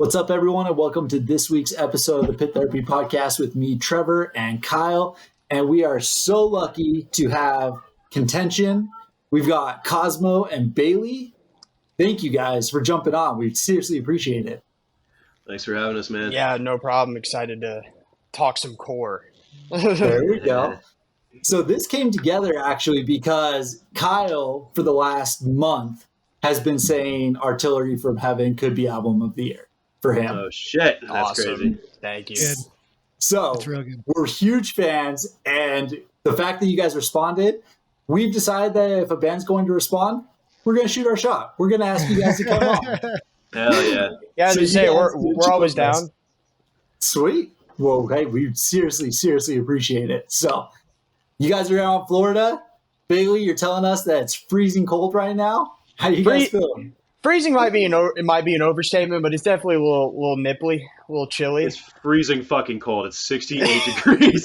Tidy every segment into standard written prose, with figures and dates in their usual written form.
What's up, everyone, and welcome to this week's episode of the Pit Therapy Podcast with me, Trevor, and Kyle. And we are so lucky to have Contention. We've got Cosmo and Bayly. Thank you guys for jumping on. We seriously appreciate it. Thanks for having us, man. Yeah, no problem. Excited to talk some core. There we go. So this came together actually because Kyle, for the last month, has been saying Artillery from Heaven could be album of the year for him. Oh, shit. That's Awesome. crazy. Thank you. Good. So That's real good. we're huge fans, and the fact that you guys responded, we've decided that if a band's going to respond, we're going to shoot our shot. We're going to ask you guys to come on. Hell yeah. Yeah, as So you you say, guys we're did always join us. down. Sweet. Well, hey, we seriously appreciate it. So you guys are out in Florida. Bayly, you're telling us that it's freezing cold right now. How you guys feeling? Freezing might be an overstatement, but it's definitely a little nipply, a little chilly. It's freezing fucking cold. It's 68 degrees.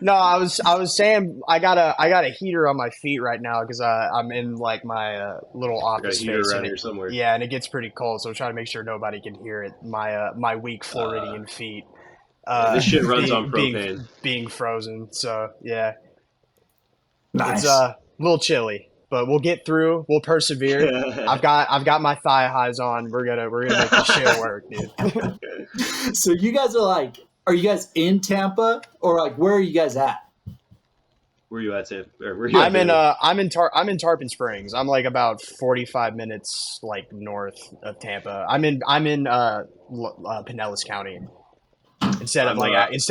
No, I was saying I got a heater on my feet right now because I'm in like my little I got a office heater space. around here somewhere. Yeah, and it gets pretty cold, so I'm trying to make sure nobody can hear it. My weak Floridian feet. This shit runs being- on propane. Being frozen, so yeah, Nice. it's a little chilly, but we'll get through. We'll persevere. I've got my thigh highs on. We're gonna make this shit work, dude. So you guys are you guys in Tampa or like where are you guys at? Where you at, Sam? Or where you at, I'm in David? Tarpon Springs. I'm like about 45 minutes like north of Tampa. I'm in Pinellas County instead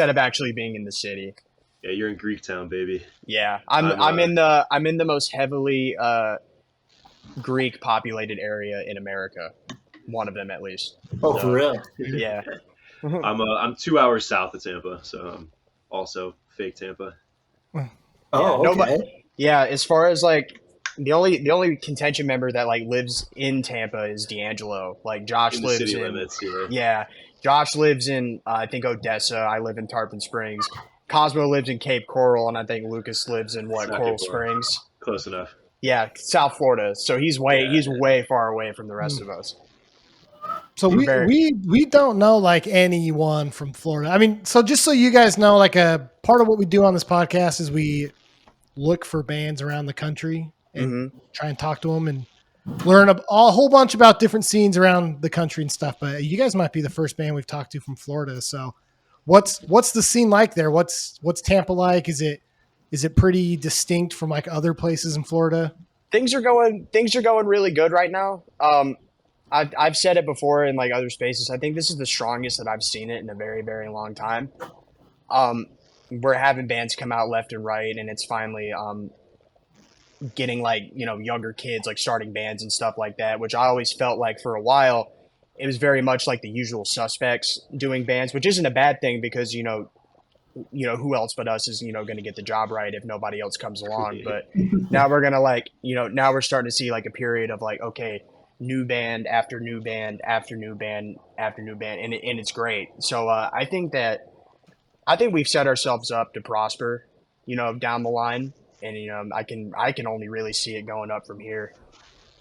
of actually being in the city. Yeah, you're in Greektown, baby. Yeah, I'm in the most heavily Greek populated area in America. One of them at least. Oh, So, for real? Yeah. I'm 2 hours south of Tampa, so I'm also fake Tampa. Oh, Yeah, okay. Yeah, as far as like the only Contention member that like lives in Tampa is D'Angelo. Like Josh In the lives city in limits, yeah. yeah, Josh lives in I think Odessa. I live in Tarpon Springs. Cosmo lives in Cape Coral, and I think Lucas lives in It's not Coral Cape Coral. Springs. Close enough. Yeah, South Florida. So he's way far away from the rest of us. So Very- we don't know like anyone from Florida. I mean, so just so you guys know, like a part of what we do on this podcast is we look for bands around the country and try and talk to them and learn a whole bunch about different scenes around the country and stuff. But you guys might be the first band we've talked to from Florida. So what's the scene like there? What's Tampa like? Is it pretty distinct from like other places in Florida? Things are going really good right now. I've said it before in like other spaces. I think this is the strongest that I've seen it in a very, very long time. We're having bands come out left and right, and it's finally getting like, younger kids like starting bands and stuff like that, which I always felt like for a while it was very much like the Usual Suspects doing bands, which isn't a bad thing because who else but us is going to get the job right if nobody else comes along. But now we're gonna now we're starting to see like a period of like, okay, new band after new band after new band after new band, and it's great. So I think we've set ourselves up to prosper, down the line, and I can only really see it going up from here,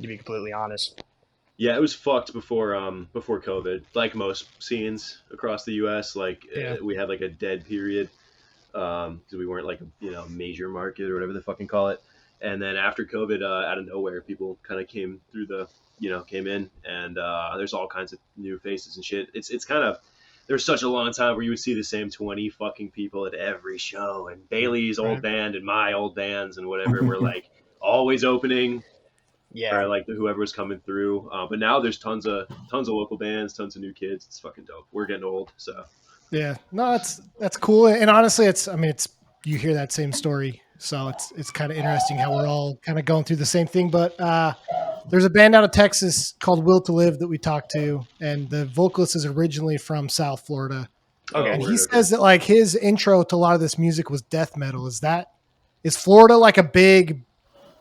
to be completely honest. Yeah, it was fucked before COVID. Like most scenes across the U.S., we had like a dead period because we weren't like a major market or whatever they fucking call it. And then after COVID, out of nowhere, people kind of came through came in, and there's all kinds of new faces and shit. It's kind of there's such a long time where you would see the same 20 fucking people at every show, and Bailey's old band and my old bands and whatever were like always opening. Yeah. Or like whoever was coming through, but now there's tons of local bands, tons of new kids. It's fucking dope. We're getting old, so Yeah, no, that's cool. And honestly, it's you hear that same story, so it's kind of interesting how we're all kind of going through the same thing. But there's a band out of Texas called Will to Live that we talked to, and the vocalist is originally from South Florida. Okay. And he says that like his intro to a lot of this music was death metal. Is Florida like a big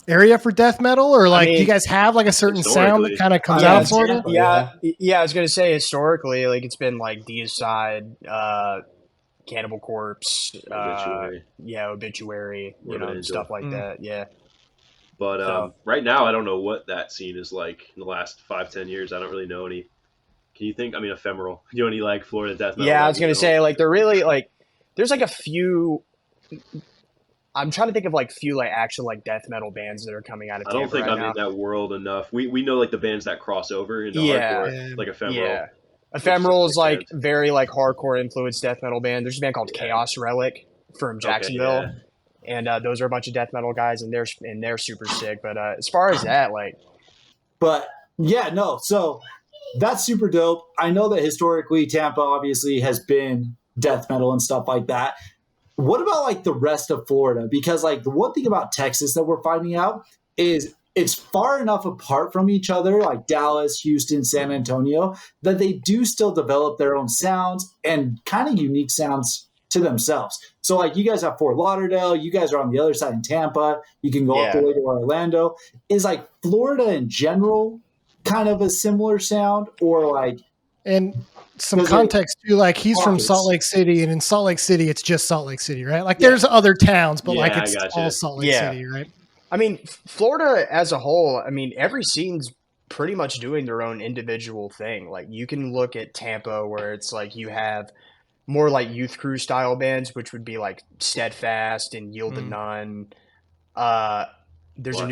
area for death metal, or like do you guys have like a certain sound that kind of comes out of Florida? Yeah, I was gonna say historically, like it's been like Deicide, Cannibal Corpse, Obituary, stuff like that. Yeah. But right now, I don't know what that scene is like in the last 5-10 years. I don't really know any Can you think? I mean, ephemeral. Do any like Florida death metal? Yeah, I was gonna say like they're really like there's like a few. I'm trying to think of like few like actual like death metal bands that are coming out of. I don't Tampa think right I'm now. in that world enough. We know like the bands that cross over into Yeah. hardcore, like ephemeral. Yeah, Ephemeral is like band. very like hardcore influenced death metal band. There's a band called Yeah. Chaos Relic from Jacksonville, Okay, yeah. and those are a bunch of death metal guys, and they're super sick. But as far as that, like, But yeah, no. So that's super dope. I know that historically Tampa obviously has been death metal and stuff like that. What about like the rest of Florida? Because like the one thing about Texas that we're finding out is it's far enough apart from each other, like Dallas, Houston, San Antonio, that they do still develop their own sounds and kind of unique sounds to themselves. So like you guys have Fort Lauderdale, you guys are on the other side in Tampa, you can go up the way to Orlando. Is like Florida in general kind of a similar sound, or like, and some context too, like he's from Salt Lake City, and in Salt Lake City it's just Salt Lake City, right? Like there's other towns, but like it's all Salt Lake City, right? I mean, Florida as a whole, I mean, every scene's pretty much doing their own individual thing. Like you can look at Tampa where it's like you have more like youth crew style bands, which would be like Steadfast and Yield to None. There's a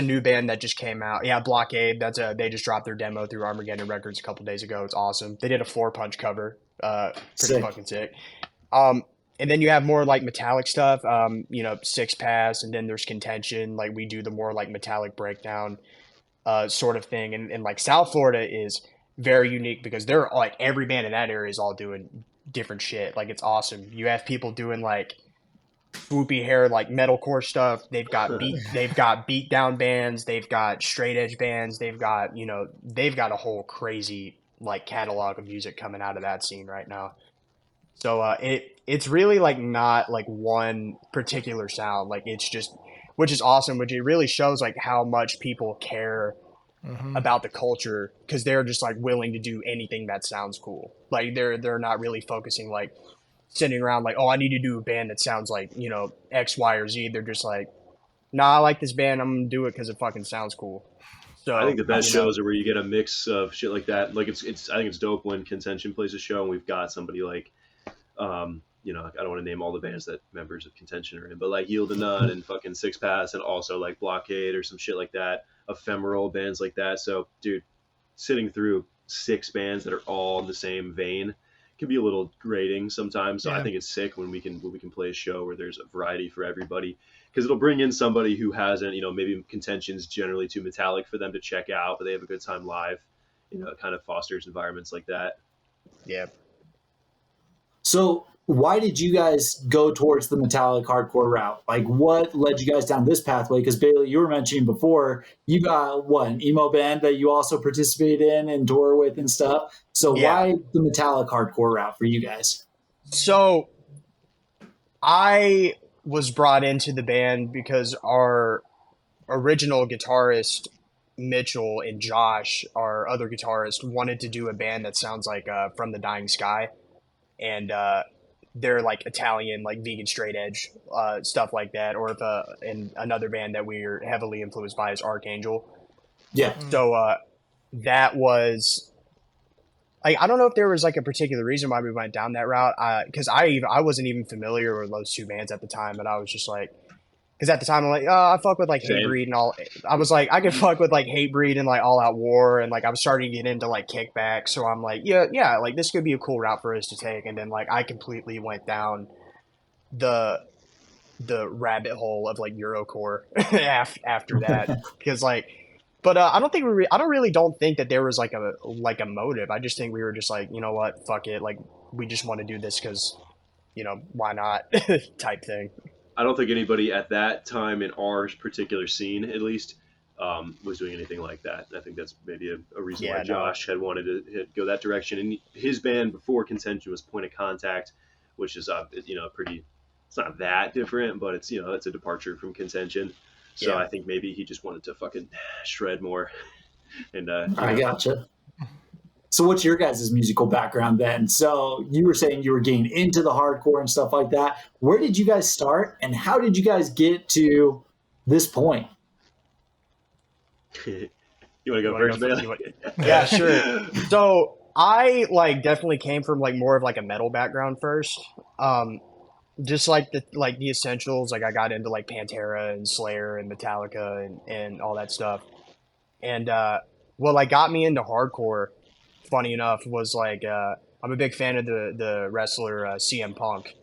new band that just came out. Yeah, Blockade. They just dropped their demo through Armageddon Records a couple days ago. It's awesome. They did a 4-punch cover. Pretty fucking sick. And then you have more like metallic stuff, Six Pass, and then there's Contention. Like we do the more like metallic breakdown sort of thing. And like South Florida is very unique because they're like every band in that area is all doing different shit. Like it's awesome. You have people doing like swoopy hair like metalcore stuff. They've got beat down bands. They've got straight edge bands. They've got a whole crazy like catalog of music coming out of that scene right now. So it's really like not like one particular sound. Like it's just, which is awesome, which it really shows like how much people care about the culture because they're just like willing to do anything that sounds cool. Like they're not really focusing like sitting around like, oh, I need to do a band that sounds like, X, Y, or Z. They're just like, nah, I like this band. I'm gonna do it because it fucking sounds cool. So I think the best shows are where you get a mix of shit like that. Like it's I think it's dope when Contention plays a show and we've got somebody like, I don't want to name all the bands that members of Contention are in, but like Yield to None and fucking Six Pass and also like Blockade or some shit like that, ephemeral bands like that. So, dude, sitting through 6 bands that are all in the same vein can be a little grating sometimes. So I think it's sick when we can play a show where there's a variety for everybody because it'll bring in somebody who hasn't, maybe Contention's generally too metallic for them to check out, but they have a good time live. It kind of fosters environments like that. Yeah. So why did you guys go towards the metallic hardcore route? Like what led you guys down this pathway? Because Bayly, you were mentioning before, you got an emo band that you also participate in and tour with and stuff. So why the metallic hardcore route for you guys? So I was brought into the band because our original guitarist, Mitchell, and Josh, our other guitarist, wanted to do a band that sounds like From the Dying Sky. And they're like Italian, like vegan straight edge stuff like that. Or if and another band that we're heavily influenced by is Archangel. Yeah. So that was like, I don't know if there was like a particular reason why we went down that route. Because I wasn't even familiar with those two bands at the time, and I was just like, because at the time I'm like, I fuck with like Hatebreed and all. I was like, I could fuck with like Hatebreed and like All Out War, and like I was starting to get into like Kickback. So I'm like, yeah, like this could be a cool route for us to take. And then like I completely went down the rabbit hole of like Eurocore after that because like, but I don't think I don't think that there was like a motive. I just think we were just like, you know what, fuck it, like we just want to do this because, why not type thing. I don't think anybody at that time in our particular scene, at least, was doing anything like that. I think that's maybe a reason why Josh had wanted to go that direction. And his band before Contention was Point of Contact, which is pretty. It's not that different, but it's it's a departure from Contention. So I think maybe he just wanted to fucking shred more. And I gotcha. So what's your guys' musical background then? So you were saying you were getting into the hardcore and stuff like that. Where did you guys start and how did you guys get to this point? You want to go first, Bayly? Yeah, sure. So I like definitely came from like more of like a metal background first. Just like the essentials. Like I got into like Pantera and Slayer and Metallica and all that stuff. And what like got me into hardcore, funny enough, was like I'm a big fan of the wrestler CM Punk,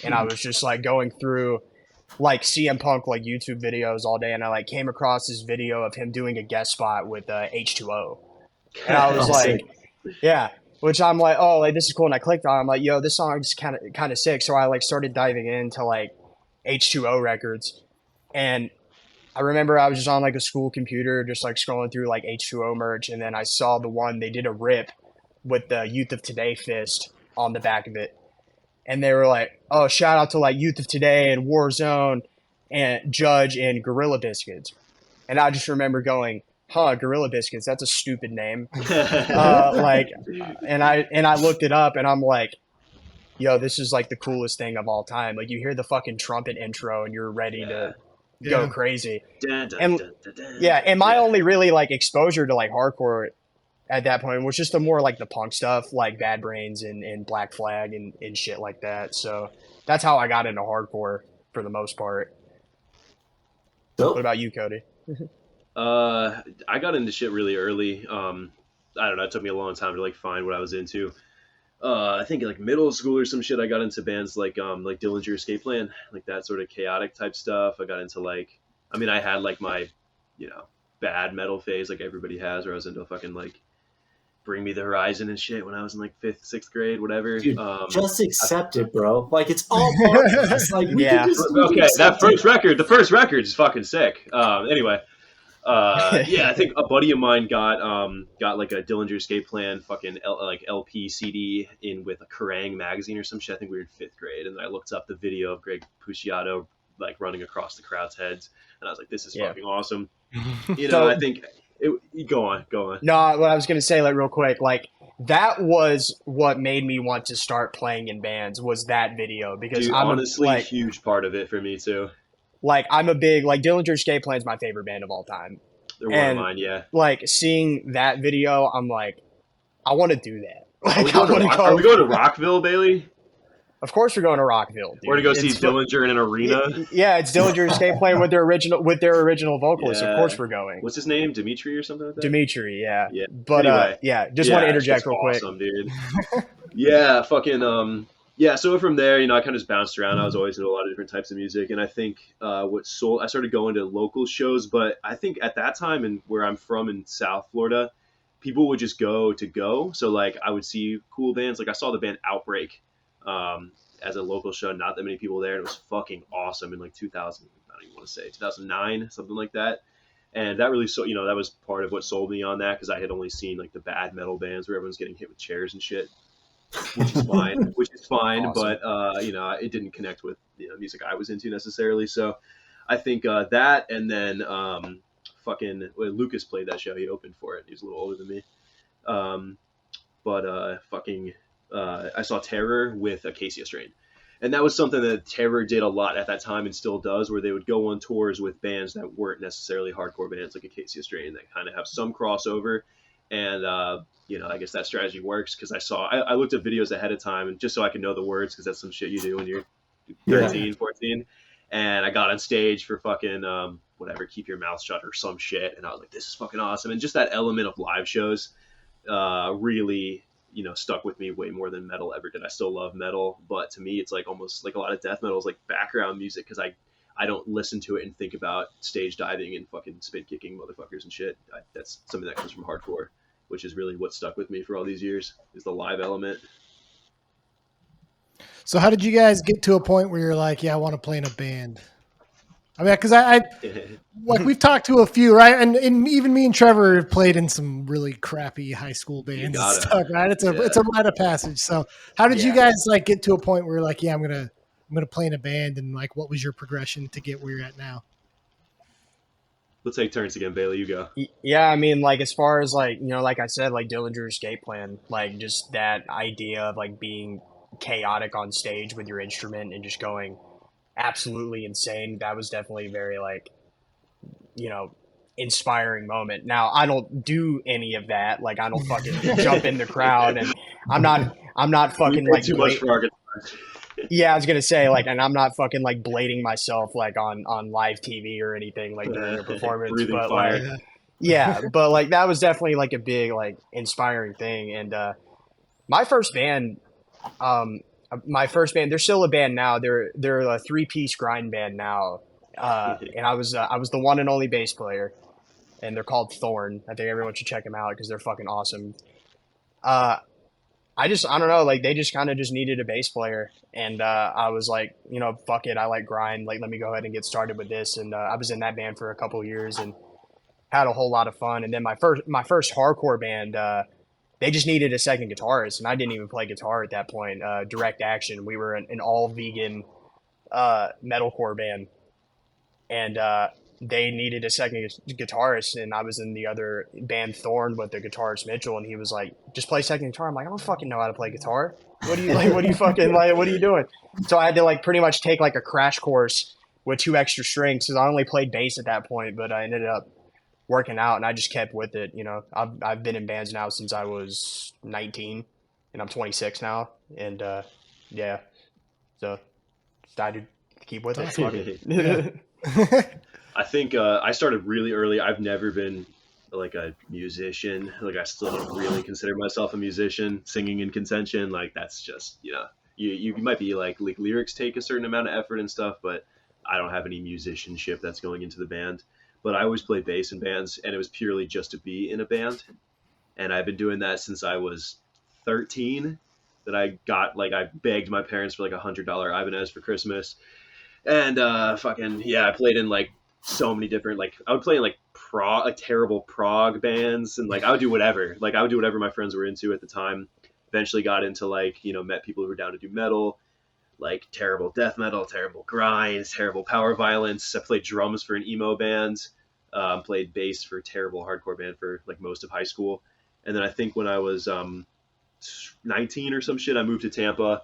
and I was just like going through like CM Punk like YouTube videos all day, and I like came across this video of him doing a guest spot with H2O, and I was like, yeah, which I'm like, oh, like this is cool, and I clicked on, it. I'm like, yo, this song's kind of sick, so I like started diving into like H2O records, and I remember I was just on like a school computer, just like scrolling through like H2O merch, and then I saw the one they did a rip with the Youth of Today fist on the back of it, and they were like, "Oh, shout out to like Youth of Today and Warzone and Judge and Gorilla Biscuits," and I just remember going, "Huh, Gorilla Biscuits? That's a stupid name." Like, and I looked it up, and I'm like, "Yo, this is like the coolest thing of all time." Like, you hear the fucking trumpet intro, and you're ready to go crazy. And my only really like exposure to like hardcore at that point was just the more like the punk stuff, like Bad Brains and Black Flag and shit like that. So that's how I got into hardcore for the most part. Dope. What about you, Cody? I got into shit really early. I don't know. It took me a long time to like find what I was into. I think like middle school or some shit. I got into bands like Dillinger Escape Plan, like that sort of chaotic type stuff. I got into like, I mean, I had like my, bad metal phase like everybody has, where I was into fucking like Bring Me the Horizon and shit when I was in like 5th, 6th grade, whatever. Dude, just accept it, bro. Like it's all part of this. Like we can just the first record is fucking sick. Anyway. I think a buddy of mine got like a Dillinger Escape Plan fucking LP CD in with a Kerrang magazine or some shit. I think we were in 5th grade, and I looked up the video of Greg Puciato like running across the crowd's heads, and I was like, "This is fucking awesome." I think go on. No, what I was gonna say, like real quick, like that was what made me want to start playing in bands was that video because Dude, I'm honestly a huge part of it for me too. Like I'm a big like Dillinger Escape Plan is my favorite band of all time. They're one of mine, yeah. Like seeing that video, I'm like, I want to do that. Like, are we going to Rockville, Bayly? Of course, we're going to Rockville. Dude. We're going to go see Dillinger in an arena. Yeah, it's Dillinger Escape Plan with their original vocalist. Yeah. Of course, we're going. What's his name? Dimitri or something like that. Dimitri, yeah. But anyway, just want to interject real quick. Awesome, dude. Yeah, fucking so from there, I kind of just bounced around. I was always into a lot of different types of music, and I think I started going to local shows, but I think at that time and where I'm from in South Florida, people would just go. So like I would see cool bands. Like I saw the band Outbreak as a local show, not that many people there, and it was fucking awesome in like 2000. I don't even want to say 2009, something like that. And that really that was part of what sold me on that because I had only seen like the bad metal bands where everyone's getting hit with chairs and shit. Which is fine, awesome. But it didn't connect with music I was into necessarily. So I think that, and then Lucas played that show. He opened for it. He was a little older than me. I saw Terror with Acacia Strain, and that was something that Terror did a lot at that time and still does, where they would go on tours with bands that weren't necessarily hardcore bands like Acacia Strain that kind of have some crossover. And I guess that strategy works because I looked at videos ahead of time and just so I can know the words because that's some shit you do when you're 13, 14. And I got on stage for fucking Keep Your Mouth Shut or some shit, and I was like, this is fucking awesome. And just that element of live shows really stuck with me way more than metal ever did. I still love metal, but to me it's like almost like a lot of death metal is like background music because I don't listen to it and think about stage diving and fucking spit kicking motherfuckers and shit. That's something that comes from hardcore, which is really what stuck with me for all these years is the live element. So how did you guys get to a point where you're like, yeah, I want to play in a band? I mean, because I like we've talked to a few, right? And even me and Trevor have played in some really crappy high school bands and stuff, right? It's a rite of passage. So how did you guys like get to a point where you're like, yeah, I'm gonna play in a band, and like, what was your progression to get where you're at now? Let's take turns again, Bayly. You go. Yeah, I mean, like as far as like like I said, like Dillinger Escape Plan, like just that idea of like being chaotic on stage with your instrument and just going absolutely insane. That was definitely very like, inspiring moment. Now, I don't do any of that. Like, I don't fucking jump in the crowd, and I'm not We fucking paid like too much for our guitars. yeah, I was gonna say, like, and I'm not fucking like blading myself like on live TV or anything like during a performance, Breathing but fire. like, yeah, but like that was definitely like a big like inspiring thing. And my first band, they're still a band now. They're a 3-piece grind band now. And I was the one and only bass player, and they're called Thorn. I think everyone should check them out because they're fucking awesome. I don't know, like they just kind of just needed a bass player, and I was like, fuck it, I like grind, like let me go ahead and get started with this. And I was in that band for a couple of years and had a whole lot of fun. And then my first hardcore band, they just needed a second guitarist, and I didn't even play guitar at that point. Direct Action, we were an all vegan metalcore band, and they needed a second guitarist, and I was in the other band Thorn with the guitarist Mitchell, and he was like, just play second guitar. I'm like, I don't fucking know how to play guitar. What do you like? What do you fucking like? What are you doing? So I had to like pretty much take like a crash course with 2 extra strings, because I only played bass at that point, but I ended up working out, and I just kept with it. I've been in bands now since I was 19, and I'm 26 now, and yeah, so decided to keep with it. Fuck it. I think I started really early. I've never been like a musician. Like I still don't really consider myself a musician. Singing in Contention, like that's just you might be like lyrics take a certain amount of effort and stuff, but I don't have any musicianship that's going into the band. But I always played bass in bands, and it was purely just to be in a band. And I've been doing that since I was 13. That I begged my parents for like $100 Ibanez for Christmas, and I played in like so many different, like I would play in like terrible prog bands, and like I would do whatever my friends were into at the time. Eventually got into like met people who were down to do metal, like terrible death metal, terrible grinds, terrible power violence. I played drums for an emo band, played bass for a terrible hardcore band for like most of high school, and then I think when I was 19 or some shit, I moved to Tampa.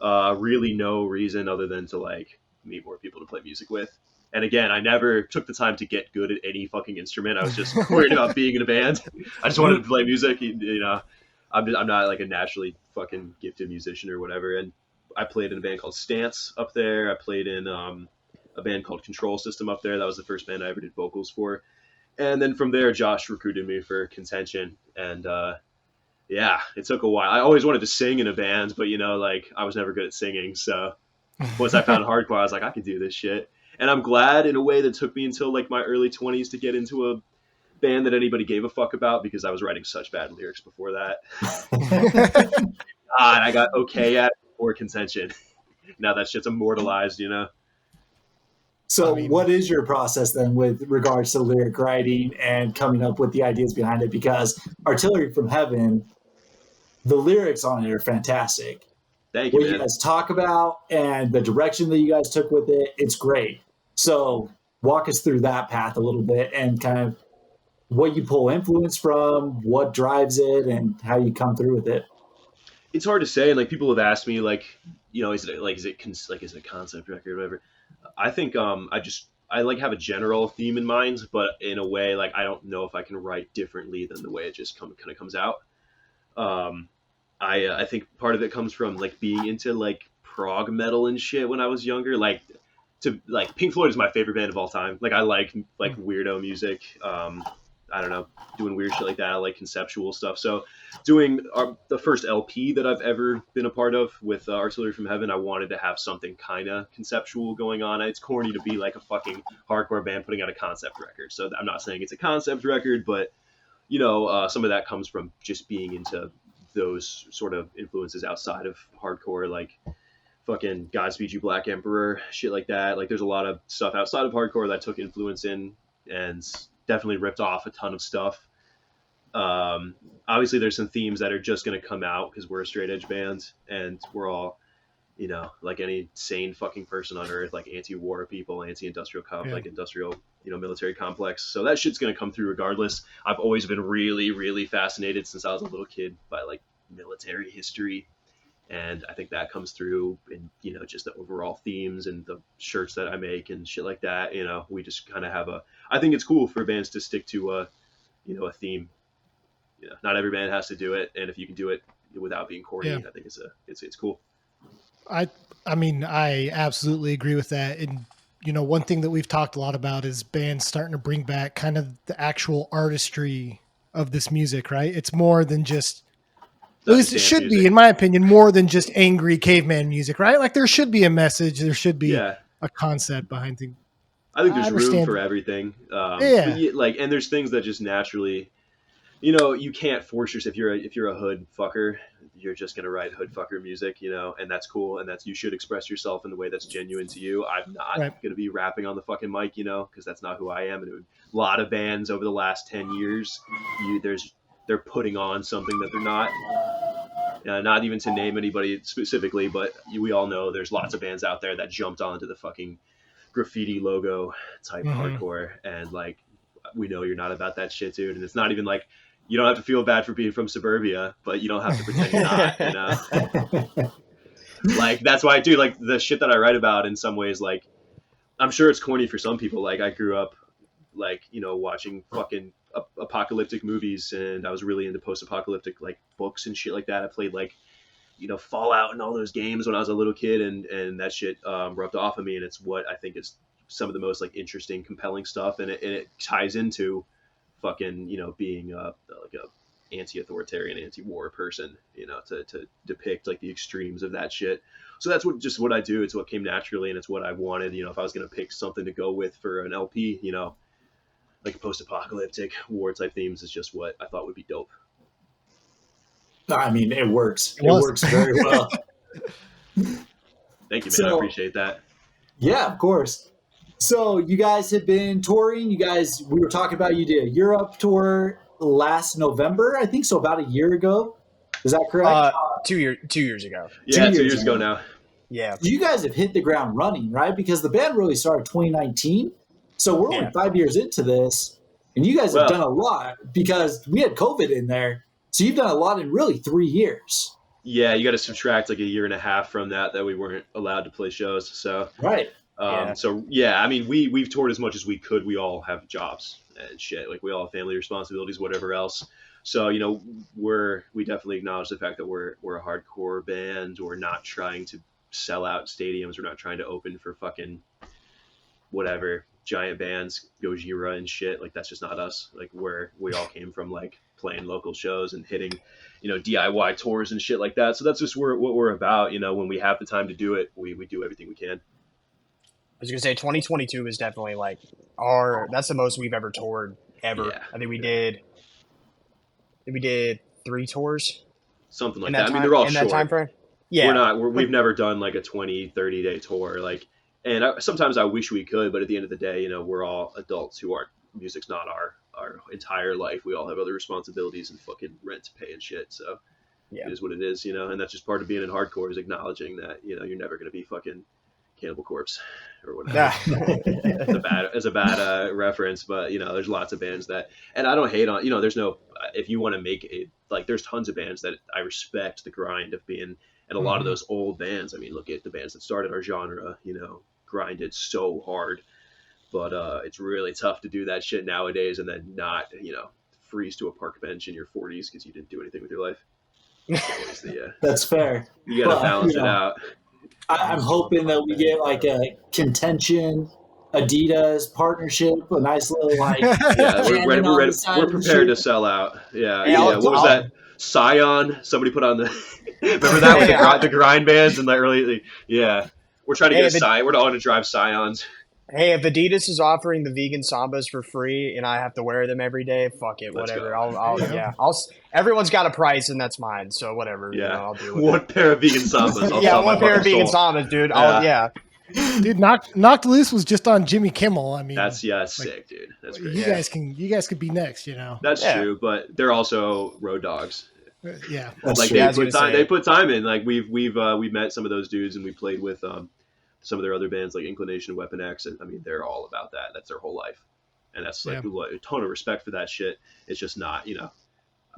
Really no reason other than to like meet more people to play music with. And again, I never took the time to get good at any fucking instrument. I was just worried about being in a band. I just wanted to play music. I'm not like a naturally fucking gifted musician or whatever. And I played in a band called Stance up there. I played in a band called Control System up there. That was the first band I ever did vocals for. And then from there, Josh recruited me for Contention. And it took a while. I always wanted to sing in a band, but like I was never good at singing. So once I found hardcore, I was like, I can do this shit. And I'm glad in a way that took me until like my early 20s to get into a band that anybody gave a fuck about, because I was writing such bad lyrics before that. God, I got okay at before Contention. Now that shit's immortalized, So what is your process then with regards to lyric writing and coming up with the ideas behind it? Because Artillery from Heaven, the lyrics on it are fantastic. Thank you, what you guys talk about and the direction that you guys took with it, it's great. So walk us through that path a little bit and kind of what you pull influence from, what drives it, and how you come through with it. It's hard to say. And like people have asked me, like, is it a concept record or whatever? I think I like have a general theme in mind, but in a way, like I don't know if I can write differently than the way it just kind of comes out. I think part of it comes from like being into like prog metal and shit when I was younger. Like Pink Floyd is my favorite band of all time. Like I like weirdo music. I don't know, doing weird shit like that. I like conceptual stuff. So doing the first LP that I've ever been a part of with Artillery from Heaven, I wanted to have something kind of conceptual going on. It's corny to be like a fucking hardcore band putting out a concept record. So I'm not saying it's a concept record, but some of that comes from just being into those sort of influences outside of hardcore, like fucking Godspeed You Black Emperor, shit like that. Like there's a lot of stuff outside of hardcore that I took influence in and definitely ripped off a ton of stuff. Obviously there's some themes that are just going to come out because we're a straight edge band and we're all, like any sane fucking person on earth, like anti-war people, anti-industrial like industrial, military complex. So that shit's going to come through regardless. I've always been really, really fascinated since I was a little kid by like military history And I think that comes through in, you know, just the overall themes and the shirts that I make and shit like that. You know, we just kind of have I think it's cool for bands to stick to you know, a theme. You know, not every band has to do it. And if you can do it without being corny, I think it's cool. I mean, I absolutely agree with that. And, you know, one thing that we've talked a lot about is bands starting to bring back kind of the actual artistry of this music, right? It's more than just, at least it should be, in my opinion, more than just angry caveman music, right? Like there should be a message. There should be a concept behind things. I think there's room for everything. But like, and there's things that just naturally, you know, you can't force yourself. If you're a hood fucker, you're just gonna write hood fucker music, you know, and that's cool, and you should express yourself in the way that's genuine to you. I'm not gonna be rapping on the fucking mic, you know, because that's not who I am. And a lot of bands over the last 10 years, they're putting on something that they're not. Not even to name anybody specifically, but we all know there's lots of bands out there that jumped onto the fucking graffiti logo type hardcore, and like, we know you're not about that shit, dude. And it's not even like, you don't have to feel bad for being from suburbia, but you don't have to pretend you're not, you know? Like, that's why I do, like, the shit that I write about in some ways, like, I'm sure it's corny for some people. Like, I grew up, like, you know, watching fucking apocalyptic movies, and I was really into post-apocalyptic, like, books and shit like that. I played, like, you know, Fallout and all those games when I was a little kid, and that shit rubbed off of me, and it's what I think is some of the most, like, interesting, compelling stuff, and it ties into fucking, you know, being like a anti-authoritarian, anti-war person, you know, to depict like the extremes of that shit. So that's what I do. It's what came naturally, and it's what I wanted. You know, if I was gonna pick something to go with for an LP, you know, like post-apocalyptic war type themes is just what I thought would be dope. I mean, it works. It works very well. Thank you, man. I appreciate that. Yeah, of course. So you guys have been touring. We were talking about, you did a Europe tour last November, I think, so about a year ago. Is that correct? 2 years ago. Yeah, 2 years ago now. Yeah. You guys have hit the ground running, right? Because the band really started 2019. So we're only 5 years into this, and you guys have done a lot because we had COVID in there. So you've done a lot in really 3 years. Yeah, you got to subtract like a year and a half from that we weren't allowed to play shows. So right. So yeah, I mean, we've toured as much as we could. We all have jobs and shit. Like, we all have family responsibilities, whatever else. So, you know, we definitely acknowledge the fact that we're a hardcore band. We're not trying to sell out stadiums. We're not trying to open for fucking whatever giant bands, Gojira and shit. Like, that's just not us. Like, we all came from like playing local shows and hitting, you know, DIY tours and shit like that. So that's just what we're about. You know, when we have the time to do it, we do everything we can. I was gonna say 2022 is definitely like that's the most we've ever toured ever. Yeah. I think we did 3 tours, something like that. I mean, they're all short. That time frame. Yeah, we've never done like a 20-30 day tour. Like, and sometimes I wish we could, but at the end of the day, you know, we're all adults music's not our entire life. We all have other responsibilities and fucking rent to pay and shit. So it is what it is, you know. And that's just part of being in hardcore, is acknowledging that, you know, you're never gonna be fucking Cannibal Corpse or whatever. It's a bad reference, but, you know, there's lots of bands that, and I don't hate on, you know, if you want to make it, like, there's tons of bands that I respect the grind of being, and a lot of those old bands, I mean, look at the bands that started our genre, you know, grinded so hard, but it's really tough to do that shit nowadays and then not, you know, freeze to a park bench in your 40s because you didn't do anything with your life. That's fair. You gotta balance it out. I'm hoping that we get like a Contention, Adidas partnership, a nice little like. Yeah, we're ready. We're prepared to sell out. Yeah. What was that? Scion. Somebody put on the. Remember that with the grind bands in the early. Yeah, we're trying to get a Scion. We're all to drive Scions. Hey, if Adidas is offering the vegan Sambas for free and I have to wear them every day, fuck it, whatever. Everyone's got a price and that's mine, so whatever. Yeah, you know, I'll do it. One pair of vegan Sambas. One pair of vegan Sambas, dude. Dude, Knocked Loose was just on Jimmy Kimmel. I mean, that's sick, dude. That's great. You guys could be next, you know. That's true, but they're also road dogs. Yeah, like they put time in. Like we've met some of those dudes and we played with some of their other bands like Inclination and Weapon X, and I mean, they're all about that. That's their whole life, and that's like a ton of respect for that shit. It's just not, you know,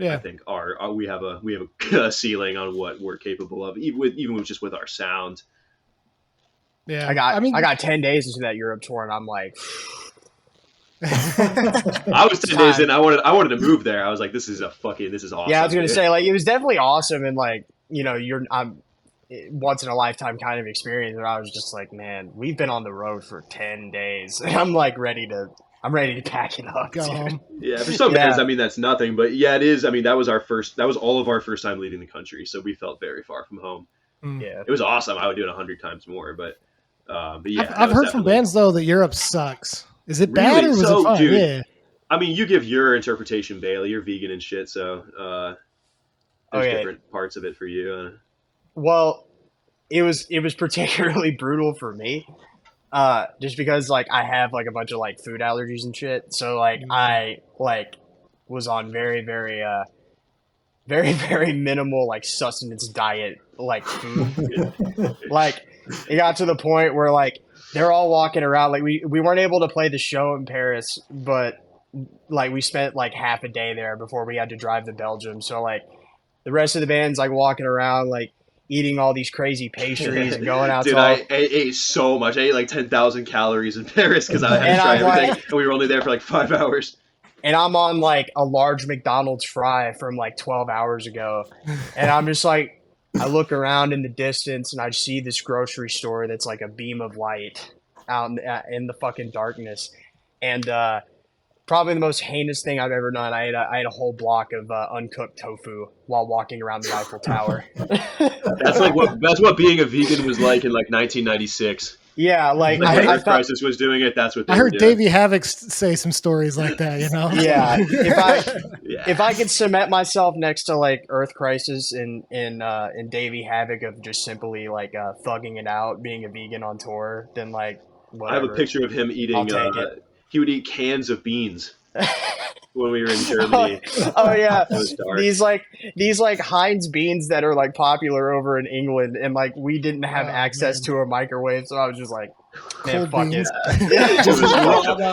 I think we have a ceiling on what we're capable of, even with our sound. Yeah, I got 10 days into that Europe tour, and I'm like, I was 10 days in. I wanted to move there. I was like, this is awesome. Yeah, I was gonna say, like, it was definitely awesome, and like, you know, I'm once in a lifetime kind of experience. And I was just like, man, we've been on the road for 10 days, and I'm ready to pack it up. Go home. Yeah, for some bands, I mean, that's nothing, but yeah, it is. I mean, that was all of our first time leaving the country, so we felt very far from home. Yeah, it was awesome. I would do it 100 times more, but yeah, I've heard from bands though that Europe sucks. Is it bad or was it fun? Dude, yeah. I mean, you give your interpretation, Bayly. You're vegan and shit, so there's different parts of it for you. Well, it was particularly brutal for me, just because like I have like a bunch of like food allergies and shit. So like I like was on very very very minimal like sustenance diet like food. Like it got to the point where like they're all walking around like we weren't able to play the show in Paris, but like we spent like half a day there before we had to drive to Belgium. So like the rest of the band's like walking around like eating all these crazy pastries and going out. Dude, I ate so much. I ate like 10,000 calories in Paris because I had to try everything, and we were only there for like 5 hours. And I'm on like a large McDonald's fry from like 12 hours ago, and I'm just like, I look around in the distance and I see this grocery store that's like a beam of light out in the fucking darkness, and probably the most heinous thing I've ever done. I ate a whole block of uncooked tofu while walking around the Eiffel Tower. That's what being a vegan was like in like 1996. Yeah, like when Earth Crisis was doing it. That's what they were doing. Davey Havoc say some stories like that. You know. Yeah, if I could cement myself next to like Earth Crisis and Davey Havoc of just simply like thugging it out, being a vegan on tour, then like whatever. I have a picture of him eating. He would eat cans of beans when we were in Germany. Oh yeah, these like Heinz beans that are like popular over in England, and like we didn't have access to a microwave, so I was just like, man, fuck it.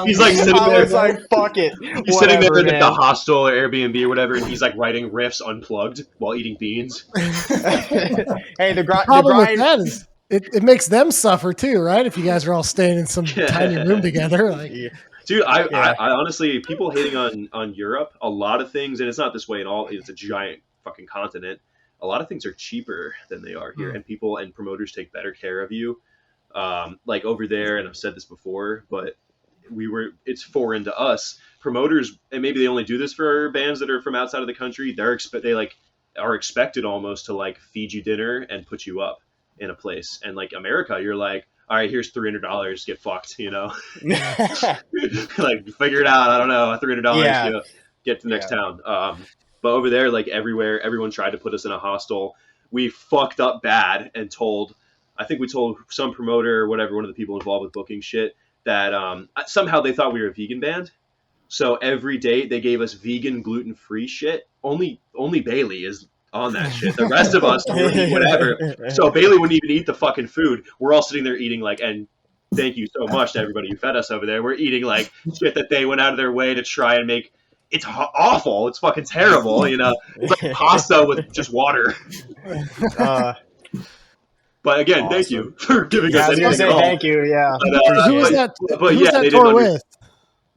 He's like sitting there. I was like, fuck it. He's sitting there at the hostel or Airbnb or whatever, and he's like writing riffs unplugged while eating beans. Hey, the problem with that is it makes them suffer too, right? If you guys are all staying in some tiny room together, like. Yeah. Dude, I honestly, people hating on Europe, a lot of things, and it's not this way at all. It's a giant fucking continent. A lot of things are cheaper than they are here, and people and promoters take better care of you. Like over there, and I've said this before, but it's foreign to us. Promoters, and maybe they only do this for bands that are from outside of the country. They are expected almost to like feed you dinner and put you up in a place. And like America, you're like, all right, here's $300. Get fucked, you know. Like figure it out. I don't know, $300. You know, get to the next town. But over there, like everywhere, everyone tried to put us in a hostel. We fucked up bad and I think we told some promoter or whatever, one of the people involved with booking shit, that somehow they thought we were a vegan band. So every day they gave us vegan, gluten-free shit. Only Bayly is on that shit. The rest of us would eat whatever. So Bayly wouldn't even eat the fucking food. We're all sitting there eating like, and thank you so much to everybody who fed us over there. We're eating like shit that they went out of their way to try and make. It's awful. It's fucking terrible. You know, it's like pasta with just water. But again, awesome. Thank you for giving us anything at all. Thank you. Yeah. But, who was that? But who was that tour with?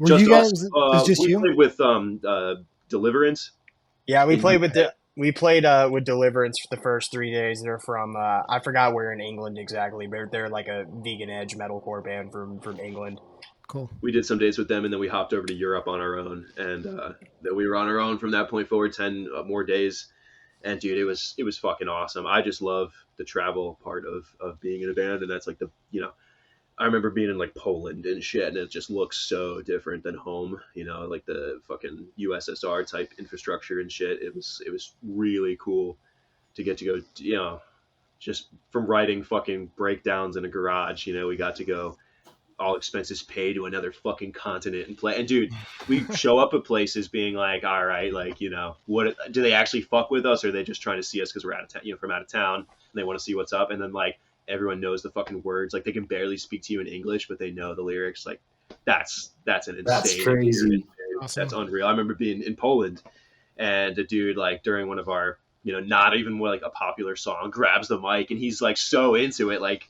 Were just you guys? Us. Just we you? played with Deliverance. Yeah, we played with with Deliverance for the first 3 days. They're from I forgot where in England exactly, but they're like a vegan edge metalcore band from England. Cool. We did some days with them, and then we hopped over to Europe on our own, and then we were on our own from that point forward 10 more days. And dude, it was fucking awesome. I just love the travel part of being in a band, and that's like I remember being in like Poland and shit, and it just looks so different than home, you know, like the fucking USSR type infrastructure and shit. It was really cool to get to go, you know, just from writing fucking breakdowns in a garage, you know, we got to go all expenses paid to another fucking continent and play. And dude, we show up at places being like, all right, like, you know, what do they actually fuck with us, or are they just trying to see us because we're out of town, you know, from out of town, and they want to see what's up? And then like everyone knows the fucking words, like they can barely speak to you in English, but they know the lyrics. Like that's an insane, that's crazy. Awesome. That's unreal. I remember being in Poland, and a dude like during one of our, not even more like a popular song, grabs the mic and he's like so into it, like,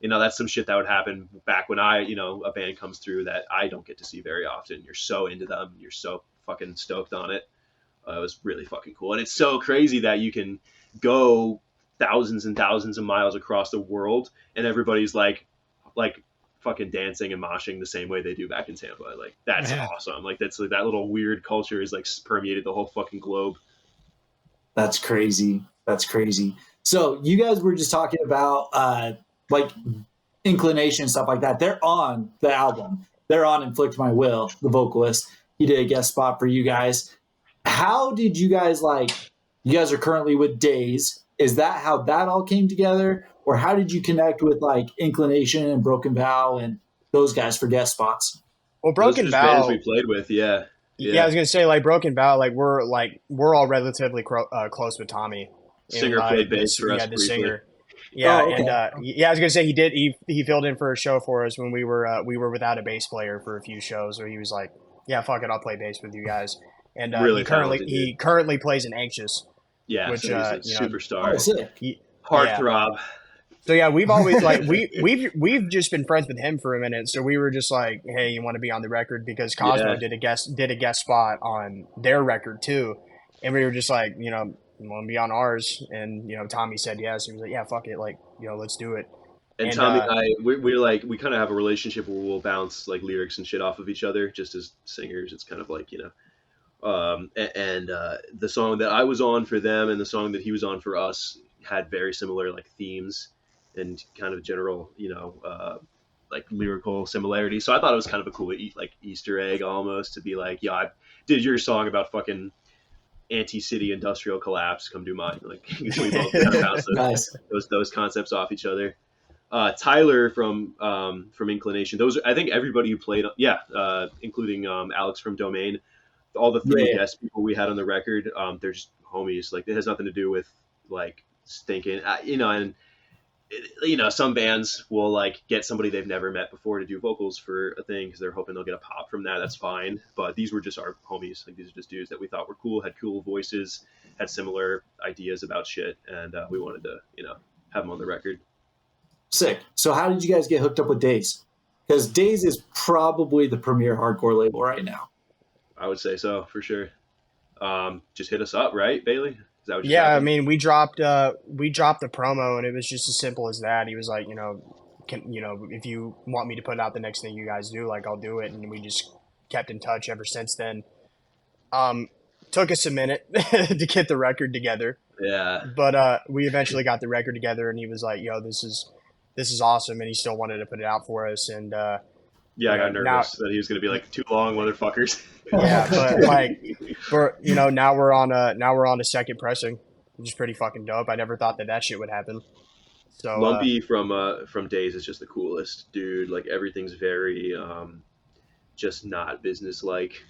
that's some shit that would happen back when a band comes through that I don't get to see very often. You're so into them, you're so fucking stoked on it. It was really fucking cool, and it's so crazy that you can go thousands and thousands of miles across the world and everybody's like fucking dancing and moshing the same way they do back in Tampa. Like, that's awesome. Like, that's like, that little weird culture is like permeated the whole fucking globe. That's crazy. So you guys were just talking about like Inclination, stuff like that. They're on the album. They're on Inflict My Will, the vocalist. He did a guest spot for you guys. How did you guys you guys are currently with Days. Is that how that all came together? Or how did you connect with Inclination and Broken Bow and those guys for guest spots? Well, Broken Bow, we played with, yeah. I was gonna say Broken Bow, we're all relatively close with Tommy. Singer played bass for us. Yeah, the singer. Yeah, okay. And I was gonna say he filled in for a show for us when we were without a bass player for a few shows where he was like, yeah, fuck it, I'll play bass with you guys. And really he currently plays in Anxious. Yeah, which so he's a superstar. Sick. Heartthrob. So yeah, we've always we've just been friends with him for a minute. So we were just like, hey, you want to be on the record, because Cosmo did a guest spot on their record too, and we were just like, you want to be on ours, and Tommy said yes. He was like, yeah, fuck it, let's do it. And Tommy and I, we kind of have a relationship where we'll bounce lyrics and shit off of each other, just as singers. It's kind of the song that I was on for them and the song that he was on for us had very similar themes and kind of general, lyrical similarity. So I thought it was kind of a cool Easter egg almost to be like, yeah, I did your song about fucking anti-city industrial collapse, come do mine. We both bounce those concepts off each other. Tyler from Inclination. I think everybody who played, including Alex from Domain, all the three guest people we had on the record, they're just homies. It has nothing to do with stinking, and some bands will get somebody they've never met before to do vocals for a thing because they're hoping they'll get a pop from that. That's fine, but these were just our homies. These are just dudes that we thought were cool, had cool voices, had similar ideas about shit, and we wanted to have them on the record. Sick. So how did you guys get hooked up with Days? Because Days is probably the premier hardcore label right now. I would say so, for sure. Just hit us up, right, Bayly? Is that what happened? I mean, we dropped the promo, and it was just as simple as that. He was like, if you want me to put out the next thing you guys do, I'll do it. And we just kept in touch ever since then. Took us a minute to get the record together. Yeah. But we eventually got the record together, and he was like, yo, this is awesome, and he still wanted to put it out for us. And I got nervous that he was going to be too long, motherfuckers. Yeah, but now we're on a second pressing, which is pretty fucking dope. I never thought that shit would happen. So Lumpy from Days is just the coolest dude. Everything's very just not business-like,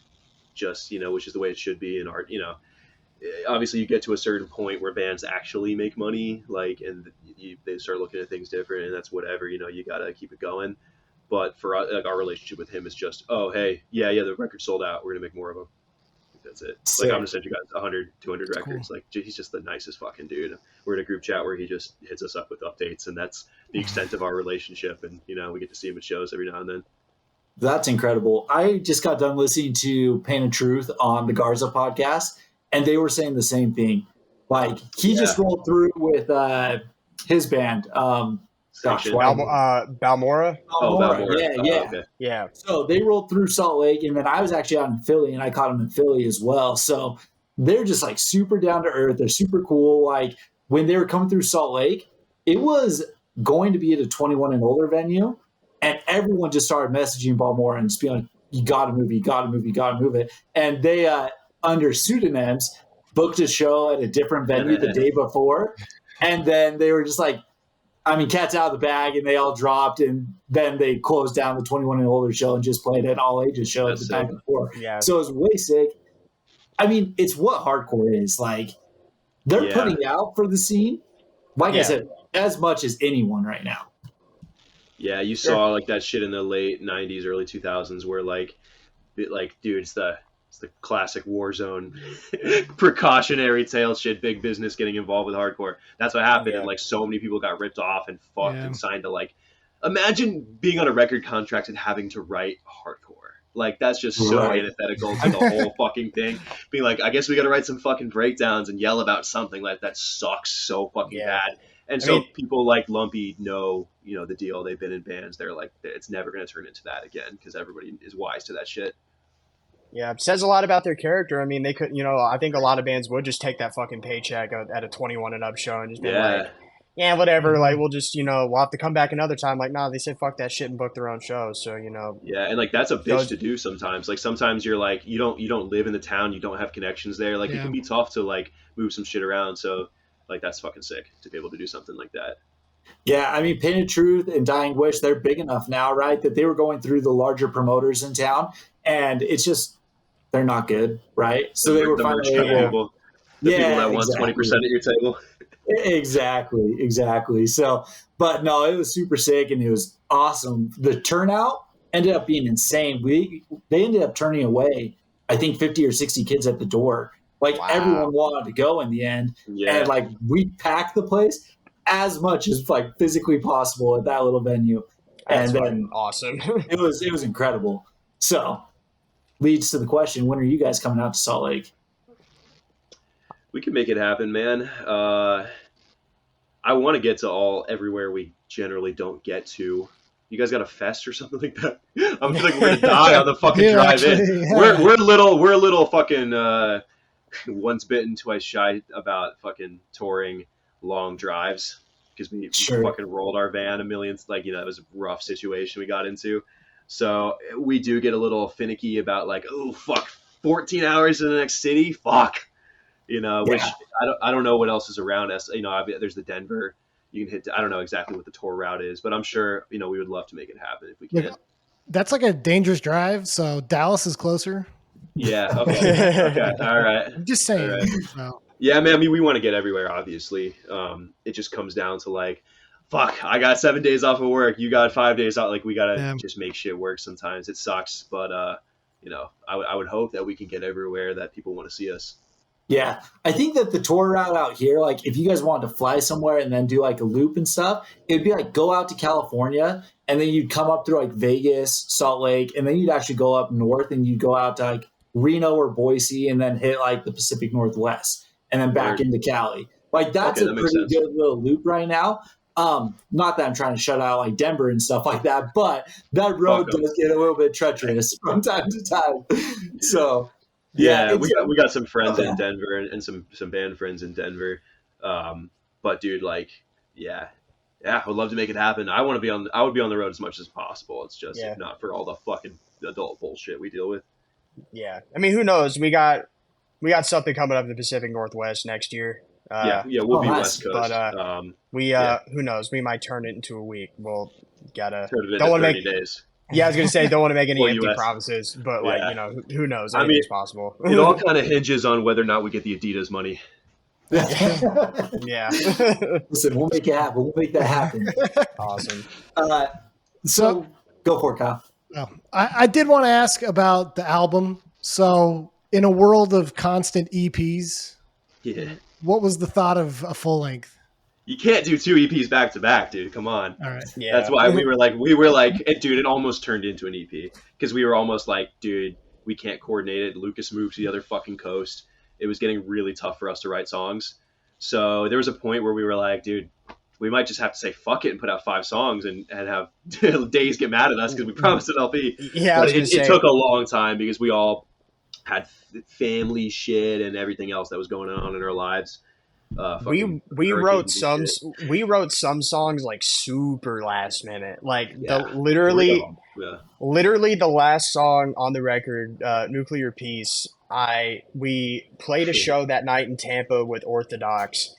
just which is the way it should be in art. Obviously you get to a certain point where bands actually make money, and they start looking at things different, and that's whatever. You gotta keep it going. But for our relationship with him is just, oh, hey, yeah, the record sold out. We're going to make more of them. That's it. I'm going to send you guys 100, 200 records. Cool. He's just the nicest fucking dude. We're in a group chat where he just hits us up with updates, and that's the extent of our relationship. And, we get to see him at shows every now and then. That's incredible. I just got done listening to Pain of Truth on the Garza podcast, and they were saying the same thing. He just rolled through with his band, Balmora. Balmora. Yeah. Okay. Yeah. So they rolled through Salt Lake, and then I was actually out in Philly, and I caught them in Philly as well. So they're just super down to earth. They're super cool. When they were coming through Salt Lake, it was going to be at a 21 and older venue, and everyone just started messaging Balmora and just being like, "You got to move it. You got to move it. You got to move it." And they, under pseudonyms, booked a show at a different venue the day before, and then they were just cat's out of the bag, and they all dropped, and then they closed down the 21 and older show and just played an all ages show at the time before. Yeah. So it was way sick. It's what hardcore is. They're putting out for the scene, I said, as much as anyone right now. Yeah, you saw that shit in the late 90s, early 2000s where dude, it's It's the classic war zone precautionary tale shit, big business getting involved with hardcore. That's what happened. And like so many people got ripped off and fucked and signed to like, imagine being on a record contract and having to write hardcore. Like, that's just so antithetical to the whole fucking thing. Being like, I guess we got to write some fucking breakdowns and yell about something like that sucks so fucking bad. And so people like Lumpy know, you know, the deal. They've been in bands. They're like, it's never going to turn into that again because everybody is wise to that shit. Yeah, it says a lot about their character. I mean, they could, you know, I think a lot of bands would just take that fucking paycheck at a 21 and up show and just be like, yeah, whatever. Like, we'll just, you know, we'll have to come back another time. Like, nah, they said fuck that shit and book their own shows. So, you know. Yeah, and like that's a bitch to do sometimes. Like sometimes you're like you don't live in the town, you don't have connections there. Like it can be tough to like move some shit around. So like that's fucking sick to be able to do something like that. Yeah, I mean, Painted Truth and Dying Wish, they're big enough now, right? That they were going through the larger promoters in town, and it's just they're not good, right? So they were finally able. The people that want 20% at your table. Exactly. So, but no, it was super sick and it was awesome. The turnout ended up being insane. They ended up turning away, I think, 50 or 60 kids at the door. Like everyone wanted to go in the end, and like we packed the place as much as like physically possible at that little venue. That's and then awesome. it was incredible. So, leads to the question: when are you guys coming out to Salt Lake? We can make it happen, man. I want to get to everywhere we generally don't get to. You guys got a fest or something like that? I'm feeling like we're gonna die on the fucking drive in. Yeah. We're a little fucking once bitten, twice shy about fucking touring long drives because we fucking rolled our van a million. Like, you know, it was a rough situation we got into. So we do get a little finicky about like, oh fuck, 14 hours in the next city, fuck. You know, which I don't know what else is around us. You know, there's the Denver. You can hit. I don't know exactly what the tour route is, but I'm sure, you know, we would love to make it happen if we can. That's like a dangerous drive. So Dallas is closer. Yeah. Okay. All right. I'm just saying. Right. So. Yeah, man. I mean, we want to get everywhere. Obviously, it just comes down to like, fuck. I got 7 days off of work. You got 5 days out. Like, we gotta just make shit work. Sometimes it sucks, but you know, I would hope that we can get everywhere that people want to see us. Yeah, I think that the tour route out here, like if you guys wanted to fly somewhere and then do like a loop and stuff, it'd be like go out to California and then you'd come up through like Vegas, Salt Lake, and then you'd actually go up north and you'd go out to like Reno or Boise and then hit like the Pacific Northwest and then back into Cali. Like that's a pretty good little loop right now. Not that I'm trying to shut out like Denver and stuff like that, but that road does get a little bit treacherous from time to time. So. Yeah, we got some friends in Denver and some band friends in Denver. But dude, like, I would love to make it happen. I would be on the road as much as possible. It's just not for all the fucking adult bullshit we deal with. Yeah, I mean, who knows? We got something coming up in the Pacific Northwest next year. We'll be West Coast. But who knows? We might turn it into a week. We'll gotta don't want to make days. Yeah, I was going to say, don't want to make any empty promises, but like, you know, who knows? Anything's possible. It all kind of hinges on whether or not we get the Adidas money. Yeah. Listen, we'll make it happen. We'll make that happen. Awesome. So go for it, Kyle. I did want to ask about the album. So in a world of constant EPs, what was the thought of a full length? You can't do 2 EPs back to back, dude. Come on. All right. Yeah. That's why we were like, dude, it almost turned into an EP because we were almost like, dude, we can't coordinate it. Lucas moved to the other fucking coast. It was getting really tough for us to write songs. So there was a point where we were like, dude, we might just have to say fuck it and put out 5 songs and have Days get mad at us because we promised an LP. Yeah, but it took a long time because we all had family shit and everything else that was going on in our lives. We wrote some songs like super last minute, like literally the last song on the record, Nuclear Peace. We played a show that night in Tampa with Orthodox,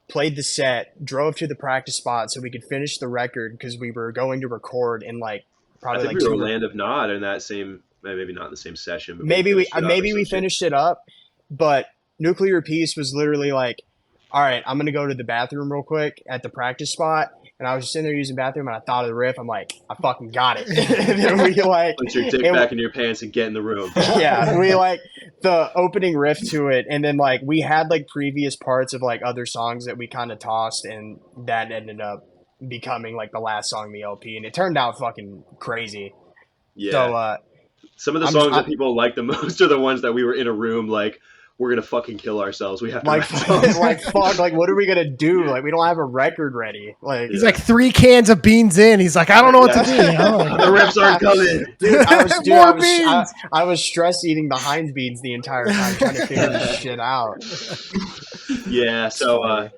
played the set, drove to the practice spot so we could finish the record because we were going to record in like probably we were Land of Nod in that same, maybe not in the same session, but maybe we finished it up, but Nuclear Peace was literally like, all right, I'm going to go to the bathroom real quick at the practice spot. And I was just sitting there using the bathroom, and I thought of the riff. I'm like, I fucking got it. And then we like put your dick back in your pants and get in the room. Yeah, we like the opening riff to it, and then like we had like previous parts of like other songs that we kind of tossed, and that ended up becoming like the last song in the LP, and it turned out fucking crazy. Yeah. So some of the songs that people like the most are the ones that we were in a room like, we're gonna fucking kill ourselves. We have to like fuck, like what are we gonna do? Like we don't have a record ready. Like he's like 3 cans of beans in. He's like, I don't know what to do. The riffs aren't coming. Dude, I was stress eating the Heinz beans the entire time trying to figure this shit out. Yeah, so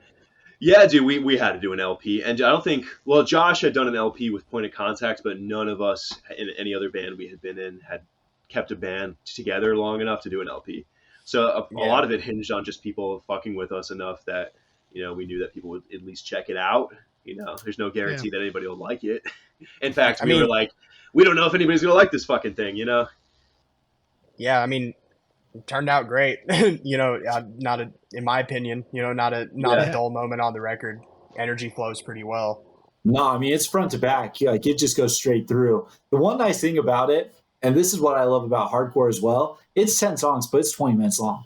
yeah, dude, we had to do an LP, and I don't think. Well, Josh had done an LP with Point of Contact, but none of us in any other band we had been in had kept a band together long enough to do an LP. So a lot of it hinged on just people fucking with us enough that, you know, we knew that people would at least check it out. You know, there's no guarantee that anybody will like it. In fact, we were like, we don't know if anybody's going to like this fucking thing, you know? Yeah, I mean, it turned out great. You know, in my opinion, you know, not a dull moment on the record. Energy flows pretty well. No, I mean, it's front to back. Like, it just goes straight through. The one nice thing about it, and this is what I love about hardcore as well, it's 10 songs, but it's 20 minutes long.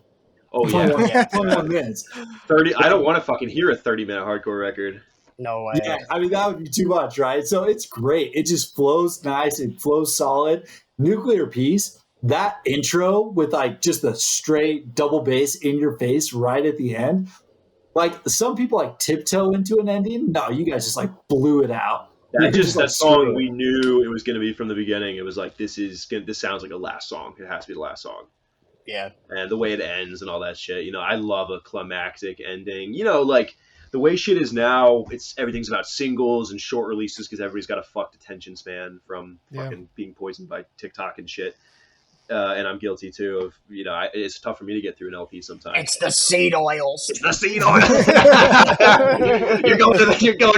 Oh, yeah. 21 minutes. 30. I don't want to fucking hear a 30-minute hardcore record. No way. Yeah, I mean, that would be too much, right? So it's great. It just flows nice. It flows solid. Nuclear Peace, that intro with like just the straight double bass in your face right at the end. Like some people like tiptoe into an ending. No, you guys just like blew it out. That song we knew it was going to be from the beginning. It was like, this sounds like a last song. It has to be the last song. Yeah. And the way it ends and all that shit. You know, I love a climactic ending. You know, like the way shit is now, everything's about singles and short releases because everybody's got a fucked attention span from fucking being poisoned by TikTok and shit. And I'm guilty too of, you know, it's tough for me to get through an LP sometimes. It's the seed oils. It's the seed oil. You're going to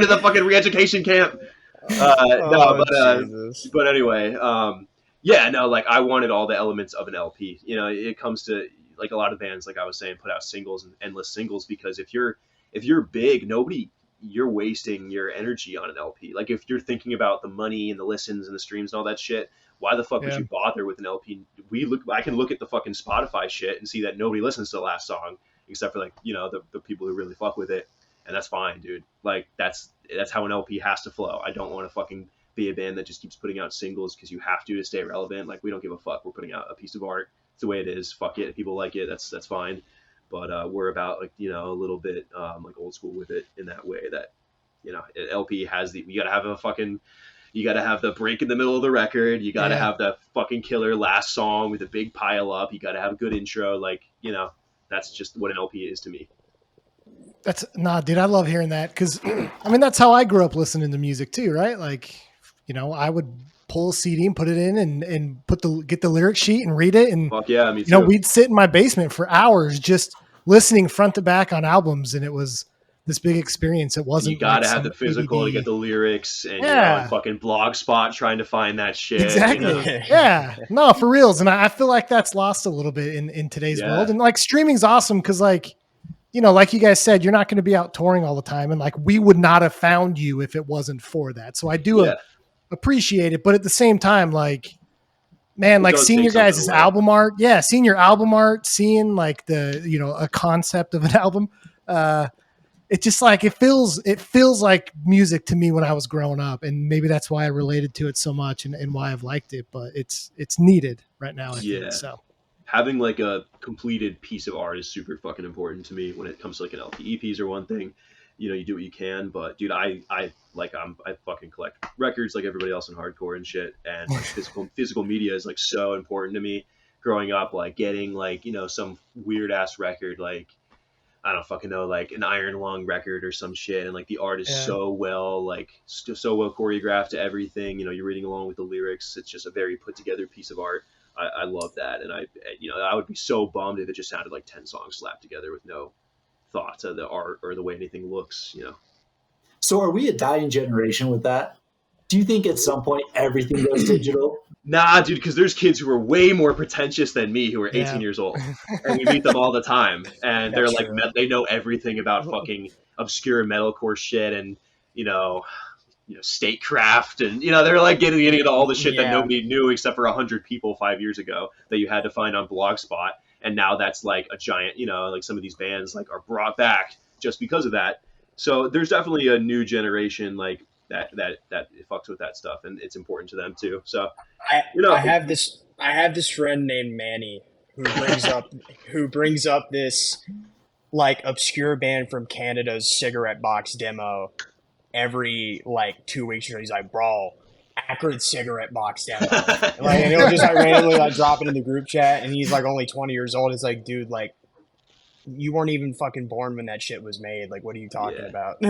the fucking re-education camp. But anyway, yeah, no, like I wanted all the elements of an LP. You know, it comes to like a lot of bands, like I was saying, put out singles and endless singles because if you're big, you're wasting your energy on an LP. Like if you're thinking about the money and the listens and the streams and all that shit, why the fuck would you bother with an LP? I can look at the fucking Spotify shit and see that nobody listens to the last song except for like, you know, the people who really fuck with it. And that's fine, dude. Like that's how an LP has to flow. I don't want to fucking be a band that just keeps putting out singles because you have to stay relevant. Like we don't give a fuck. We're putting out a piece of art. It's the way it is. Fuck it. If people like it, that's fine. But we're about like, you know, a little bit like old school with it in that way that, you know, an LP has you gotta have the break in the middle of the record. You gotta have the fucking killer last song with a big pile up. You gotta have a good intro. Like, you know, that's just what an LP is to me. Dude, I love hearing that because, I mean, that's how I grew up listening to music too, right? Like, you know, I would pull a CD and put it in and get the lyric sheet and read it. And, fuck yeah, me too. You know, we'd sit in my basement for hours just listening front to back on albums. And it was this big experience. It wasn't. You got to have the physical ADD to get the lyrics and you know, fucking Blogspot trying to find that shit. Exactly. You know? Yeah. No, for reals. And I feel like that's lost a little bit in today's world. And like streaming's awesome because like, you know, like you guys said, you're not going to be out touring all the time. And like, we would not have found you if it wasn't for that. So I do appreciate it. But at the same time, like, man, like seeing your guys' album art. Yeah. Seeing your album art, seeing like you know, a concept of an album. It just like, it feels like music to me when I was growing up. And maybe that's why I related to it so much and why I've liked it, but it's needed right now. I think, so. Having like a completed piece of art is super fucking important to me when it comes to like an LP. EPs are one thing, you know, you do what you can, but dude, I fucking collect records like everybody else in hardcore and shit. And like physical media is like so important to me growing up, like getting like, you know, some weird ass record, like, I don't fucking know, like an Iron Lung record or some shit. And like the art is so well, like so well choreographed to everything, you know, you're reading along with the lyrics. It's just a very put together piece of art. I love that, and I would be so bummed if it just sounded like 10 songs slapped together with no thought to the art or the way anything looks, you know. So are we a dying generation with that? Do you think at some point everything goes digital? Nah, dude, because there's kids who are way more pretentious than me who are 18 years old, and we meet them all the time, and they're like, they know everything about fucking obscure metalcore shit, and statecraft, and they're like getting into all the shit that Yeah. nobody knew except for 100 people 5 years ago that you had to find on Blogspot, and now that's like a giant, like some of these bands like are brought back just because of that. So there's definitely a new generation like that fucks with that stuff, and it's important to them too. So I have this friend named Manny who brings up this like obscure band from Canada's cigarette box demo every like 2 weeks. He's like, bro, Akron cigarette box demo. And he'll just like randomly like drop it in the group chat, and he's like only 20 years old. It's like, dude, like you weren't even fucking born when that shit was made. Like, what are you talking about?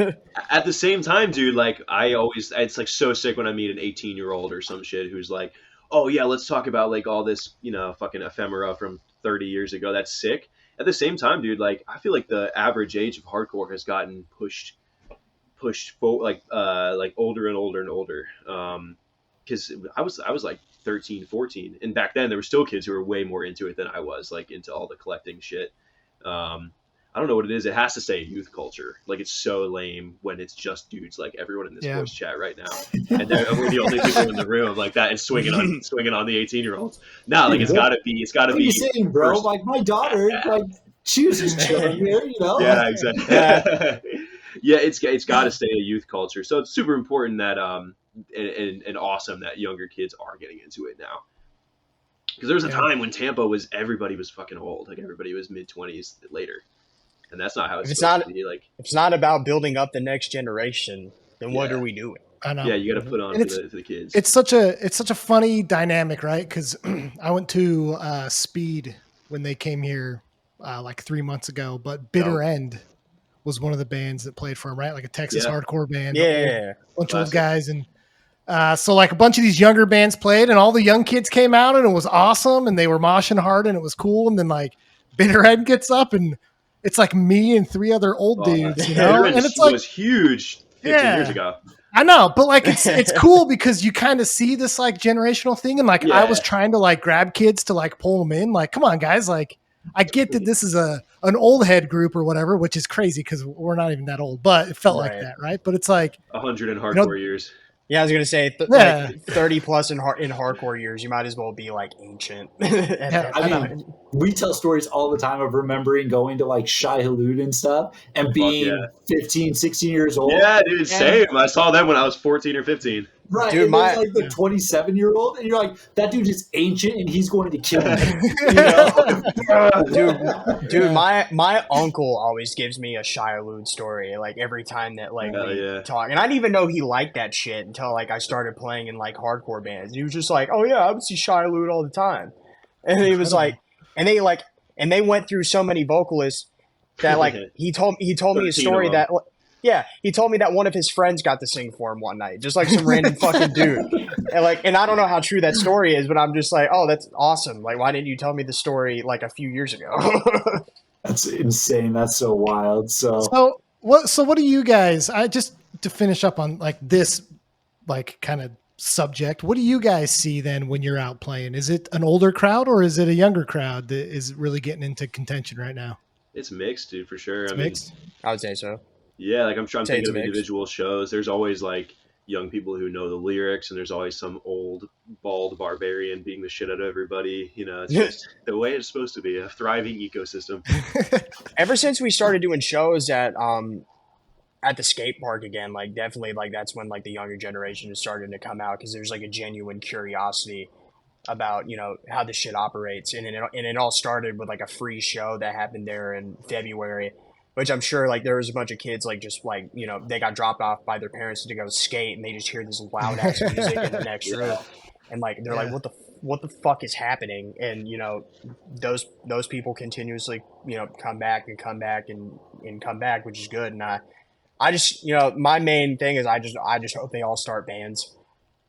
At the same time, dude, like it's like so sick when I meet an 18-year-old or some shit who's like, oh yeah, let's talk about like all this, fucking ephemera from 30 years ago. That's sick. At the same time, dude, like I feel like the average age of hardcore has gotten pushed like older and older and older. Because I was like 13, 14, and back then there were still kids who were way more into it than I was, like into all the collecting shit. I don't know what it is. It has to say youth culture. Like it's so lame when it's just dudes, like everyone in this voice chat right now, and we're the only people in the room like that and swinging on the 18-year-olds. No, like it's gotta be. What are you saying, bro? First. Like my daughter, like she was just chilling here, Yeah, exactly. Yeah, it's got to stay a youth culture. So it's super important that and awesome that younger kids are getting into it now. Because there was a time when Tampa everybody was fucking old, like everybody was mid-20s later, and that's not how it's supposed to be. Like, if it's not about building up the next generation, then what are we doing? I know. Yeah, you got to put on for the kids. It's such a funny dynamic, right? Because I went to Speed when they came here like 3 months ago, but Bitter End was one of the bands that played for him, right? Like a Texas hardcore band. Yeah, bunch of old guys, and so like a bunch of these younger bands played, and all the young kids came out, and it was awesome, and they were moshing hard, and it was cool. And then like Bitter End gets up, and it's like me and 3 other old dudes, and it's like it was huge 15 years ago. I know, but like it's cool because you kind of see this like generational thing, and like I was trying to like grab kids to like pull them in, like come on guys, like I get that this is an old head group or whatever, which is crazy because we're not even that old, but it felt like that, right? But it's like 100 in hardcore years. Yeah, I was gonna say like 30 plus in hardcore years, you might as well be like ancient. I mean, we tell stories all the time of remembering going to like Shai Hulud and stuff and being 15, 16 years old. Yeah, dude, same. I saw them when I was 14 or 15. Right, dude, and there's like the 27-year-old, and you're like, that dude is ancient, and he's going to kill me. Dude, my uncle always gives me a Shia Hulud story, like every time that like we talk, and I didn't even know he liked that shit until like I started playing in like hardcore bands. And he was just like, oh yeah, I would see Shia Hulud all the time, and he was like, and they went through so many vocalists that like he told me a story that. Yeah, he told me that one of his friends got to sing for him one night, just like some random fucking dude. And I don't know how true that story is, but I'm just like, oh, that's awesome. Like, why didn't you tell me the story like a few years ago? That's insane. That's so wild. So what do you guys? I just to finish up on like this, like kind of subject. What do you guys see then when you're out playing? Is it an older crowd or is it a younger crowd that is really getting into Contention right now? It's mixed, dude, for sure. It's mixed. I would say so. Yeah, like I'm thinking of individual shows. There's always like young people who know the lyrics, and there's always some old bald barbarian beating the shit out of everybody. It's just the way it's supposed to be, a thriving ecosystem. Ever since we started doing shows at the skate park again, like definitely like that's when like the younger generation is starting to come out because there's like a genuine curiosity about how this shit operates, and it all started with like a free show that happened there in February. Which I'm sure, like, there was a bunch of kids, like, just, like, they got dropped off by their parents to go skate, and they just hear this loud-ass music in the next room. And, like, they're like, what the fuck is happening? And, those people continuously, come back, which is good. And I just, my main thing is I just hope they all start bands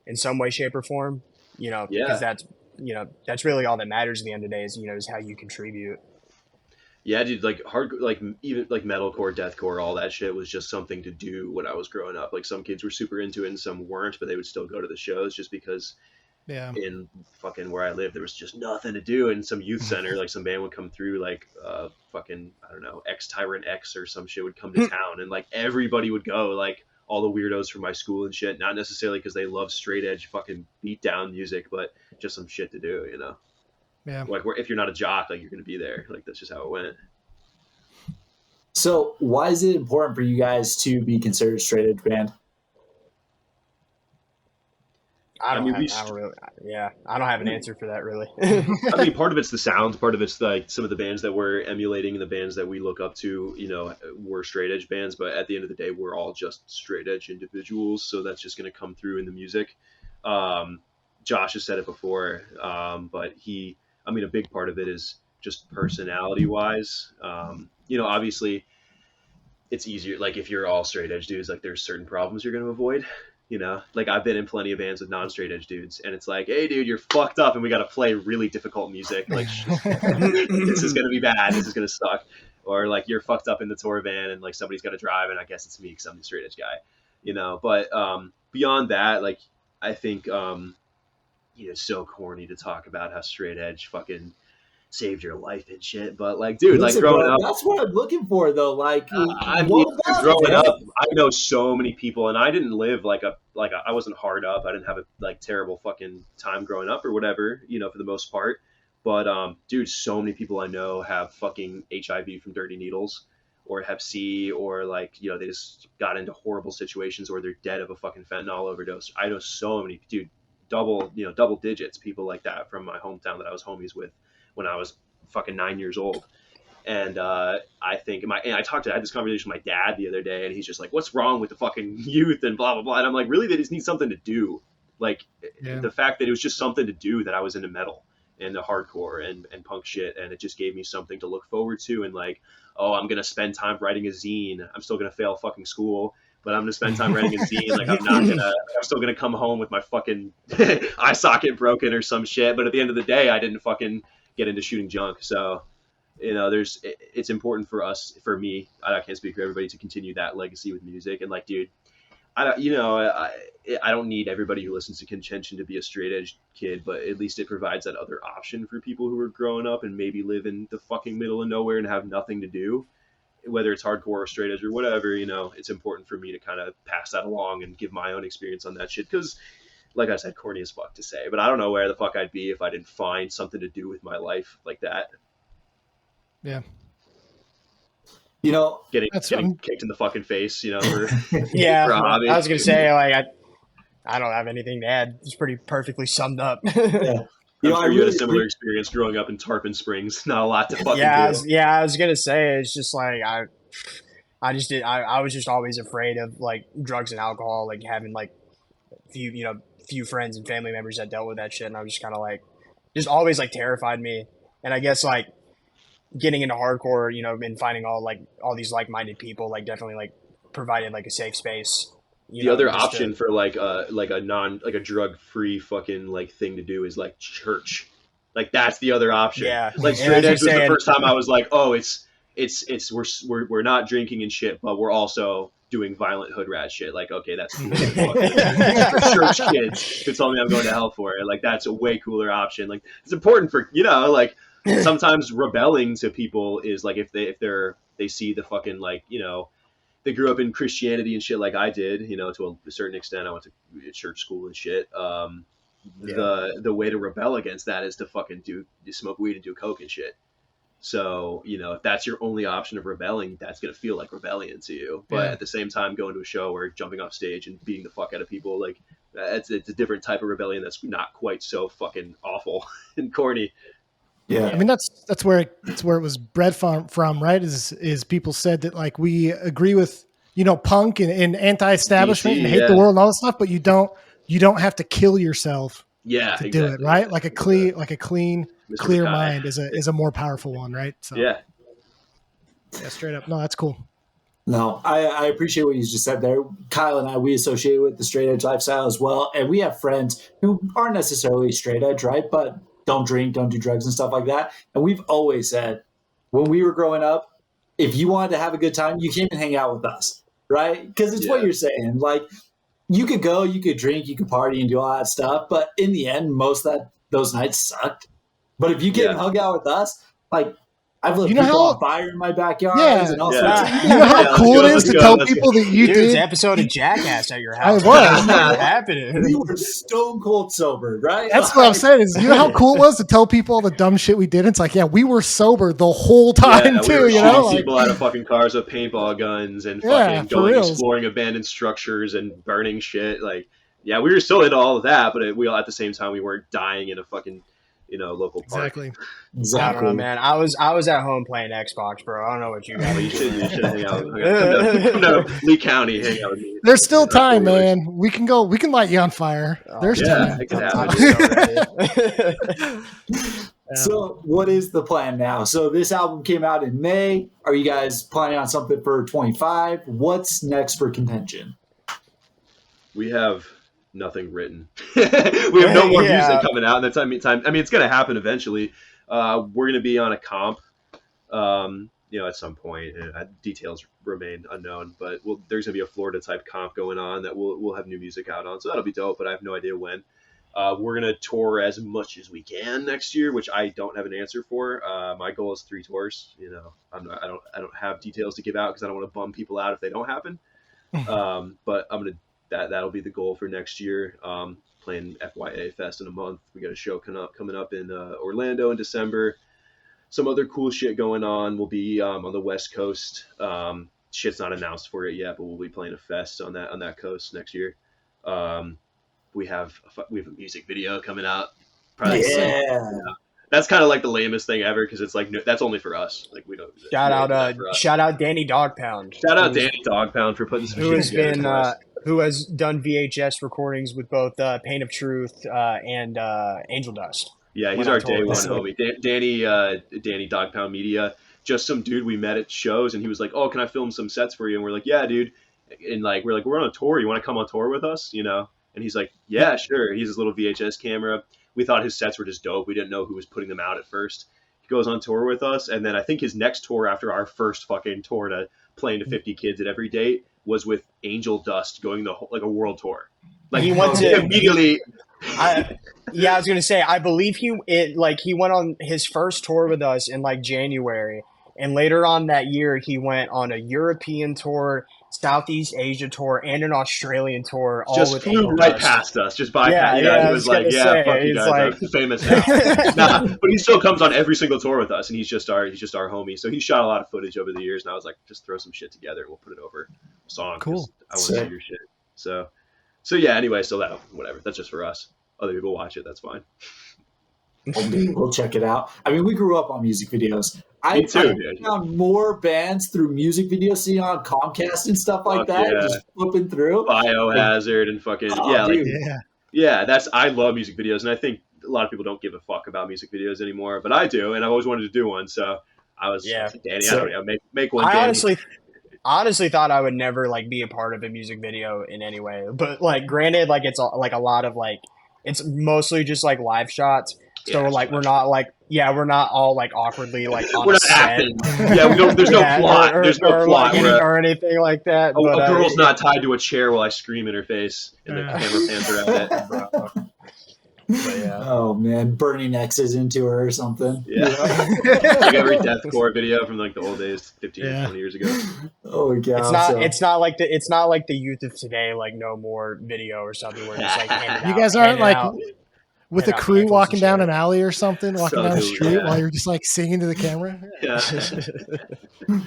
in some way, shape, or form, because that's really all that matters at the end of the day is how you contribute. Yeah, dude, like even like metalcore, deathcore, all that shit was just something to do when I was growing up. Like some kids were super into it and some weren't, but they would still go to the shows just because in fucking where I live, there was just nothing to do. And some youth center, like some band would come through, like fucking, I don't know, X Tyrant X or some shit would come to town, and like everybody would go, like all the weirdos from my school and shit. Not necessarily because they love straight edge fucking beat down music, but just some shit to do, you know? Yeah. Like, if you're not a jock, like, you're going to be there. Like, that's just how it went. So why is it important for you guys to be considered a straight edge band? I don't have an answer for that really. I mean, part of it's the sound, part of it's like some of the bands that we're emulating and the bands that we look up to, you know, were straight edge bands, but at the end of the day, we're all just straight edge individuals, so that's just going to come through in the music. Josh has said it before, but a big part of it is just personality wise. You know, obviously it's easier, like if you're all straight edge dudes, like there's certain problems you're going to avoid. You know, like I've been in plenty of bands with non-straight edge dudes, and it's like, hey, dude, you're fucked up, and we got to play really difficult music. Like, this is gonna be bad. This is gonna suck. Or like, you're fucked up in the tour van, and like somebody's got to drive, and I guess it's me because I'm the straight edge guy. You know, but beyond that, like, I think it's so corny to talk about how straight edge fucking saved your life and shit, but like, dude, like growing up, that's what I'm looking for though. Like, growing up, I know so many people, and I didn't live I wasn't hard up. I didn't have a like terrible fucking time growing up or whatever, you know, for the most part. But dude, so many people I know have fucking HIV from dirty needles, or Hep C, or like, you know, they just got into horrible situations, or they're dead of a fucking fentanyl overdose. I know so many, dude, double digits people like that from my hometown that I was homies with when I was fucking 9 years old. And I think I had this conversation with my dad the other day, and he's just like, what's wrong with the fucking youth and blah, blah, blah. And I'm like, really? They just need something to do. Like, the fact that it was just something to do, that I was into metal and the hardcore and punk shit. And it just gave me something to look forward to. And like, oh, I'm going to spend time writing a zine. I'm still going to fail fucking school, but I'm going to spend time writing a zine. Like, I'm still going to come home with my fucking eye socket broken or some shit. But at the end of the day, I didn't fucking get into shooting junk. So, you know, it's important for me, I can't speak for everybody, to continue that legacy with music. And like, dude, I don't need everybody who listens to Contention to be a straight edge kid, but at least it provides that other option for people who are growing up and maybe live in the fucking middle of nowhere and have nothing to do, whether it's hardcore or straight edge or whatever. You know, it's important for me to kind of pass that along and give my own experience on that shit, because like I said, corny as fuck to say, but I don't know where the fuck I'd be if I didn't find something to do with my life like that. Yeah. You know, getting kicked in the fucking face, you know. For I was gonna say, like, I don't have anything to add. It's pretty perfectly summed up. Yeah. You had a similar experience growing up in Tarpon Springs. Not a lot to fucking do. I was gonna say, it's just like I was just always afraid of like drugs and alcohol, like having like few friends and family members that dealt with that shit, and I was just kind of like, just always like terrified me. And I guess like getting into hardcore, you know, and finding all these like-minded people, like definitely like provided like a safe space. The other option for like a drug-free fucking like thing to do is like church. Like that's the other option. Yeah. Like straight edge was the first time I was like, oh, it's we're not drinking and shit, but we're also doing violent hood rat shit. Like, okay, that's cool. Church kids who told me I'm going to hell for it. Like, that's a way cooler option. Like, it's important for, you know, like sometimes rebelling to people is like, if they see the fucking, like, you know, they grew up in Christianity and shit like I did, you know, to a certain extent. I went to church school and shit. The way to rebel against that is to fucking smoke weed and do coke and shit. So, you know, if that's your only option of rebelling, that's going to feel like rebellion to you. But at the same time, going to a show or jumping off stage and beating the fuck out of people, like, it's a different type of rebellion that's not quite so fucking awful and corny. Yeah. I mean, that's where it was bred from, right? Is people said that, like, we agree with, you know, punk and anti-establishment and hate the world and all that stuff, but you don't have to kill yourself to do it, right? Like a clean, clear mind is a more powerful one, right? So yeah, straight up. No, that's cool. No, I appreciate what you just said there. Kyle and I, we associate with the straight edge lifestyle as well. And we have friends who aren't necessarily straight edge, right? But don't drink, don't do drugs and stuff like that. And we've always said, when we were growing up, if you wanted to have a good time, you came and hang out with us, right? Because it's what you're saying. Like, you could go, you could drink, you could party and do all that stuff. But in the end, most of those nights sucked. But if you came and hung out with us, like, I've lit people on fire in my backyard. Yeah. And all sorts of You know how cool it is to tell people that you Dude, did? it's an episode of Jackass at your house. I was. What's happening? We were stone cold sober, right? That's what I'm saying. Is you know how cool it was to tell people all the dumb shit we did? It's like, yeah, we were sober the whole time too. We were you know, shooting people out of fucking cars with paintball guns and fucking going exploring abandoned structures and burning shit. Like, yeah, we were still into all of that, but we all at the same time we weren't dying in a fucking local park. Exactly. I don't know, man. I was at home playing Xbox, bro. I don't know what you got. You should hang out. Come to Lee County, hang out with me. There's still time, man. We can go. We can light you on fire. There's time. It can happen. So what is the plan now? So this album came out in May. Are you guys planning on something for 25? What's next for Contention? We have nothing written. We have no more music coming out in the time. I mean, it's going to happen eventually. We're going to be on a comp, at some point. Details remain unknown, but there's going to be a Florida type comp going on that we'll have new music out on. So that'll be dope, but I have no idea when. We're going to tour as much as we can next year, which I don't have an answer for. My goal is 3 tours. I don't have details to give out because I don't want to bum people out if they don't happen. But I'm going to, that'll be the goal for next year. Playing FYA Fest in a month. We got a show coming up in Orlando in December. Some other cool shit going on. We'll be on the West Coast. Shit's not announced for it yet, but we'll be playing a fest on that coast next year. We have a music video coming out. Probably that's kind of like the lamest thing ever because it's like that's only for us. Like we don't. Shout out Danny Dogpound. Shout out Danny Dogpound for putting some shit together. Who has done VHS recordings with both Pain of Truth and Angel Dust. Yeah, he's our day one homie. Danny Dogpound Media. Just some dude we met at shows, and he was like, "Oh, can I film some sets for you?" And we're like, "Yeah, dude." And we're like, "We're on a tour. You want to come on tour with us?" And he's like, "Yeah, sure." He has his little VHS camera. We thought his sets were just dope. We didn't know who was putting them out at first. He goes on tour with us, and then I think his next tour after our first fucking tour to playing to 50 kids at every date was with Angel Dust going a world tour. Like he went to immediately. I was gonna say I believe he went on his first tour with us in January, and later on that year he went on a European tour, Southeast Asia tour, and an Australian tour. All just with flew right past us, just bypassed. He was like, fuck you guys, I'm famous now. But he still comes on every single tour with us, and he's just our homie. So he shot a lot of footage over the years, and I was like, just throw some shit together, and we'll put it over a song. Cool. I want to see your shit. So yeah. Anyway, so that whatever. That's just for us. Other people watch it. That's fine. We'll check it out. I mean, we grew up on music videos. I found more bands through music videos, seeing on Comcast and stuff like that. Yeah. Just flipping through Biohazard and fucking I love music videos, and I think a lot of people don't give a fuck about music videos anymore, but I do, and I've always wanted to do one. So I was Danny. I don't know, make one. I honestly thought I would never be a part of a music video in any way, but granted, it's a lot of it's mostly just live shots. So we're not all awkwardly on a set. Yeah, we don't. There's no plot. There's no plot or anything like that. A girl's not tied to a chair while I scream in her face, and the camera pans around it. Oh man, burning X's into her or something. Yeah, like every deathcore video from the old days, 15, 20 years ago. Oh my god, it's not like the youth of today, no more video or something where it's you guys aren't with a crew walking down an alley or something, walking down the street while you're just singing to the camera. Yeah.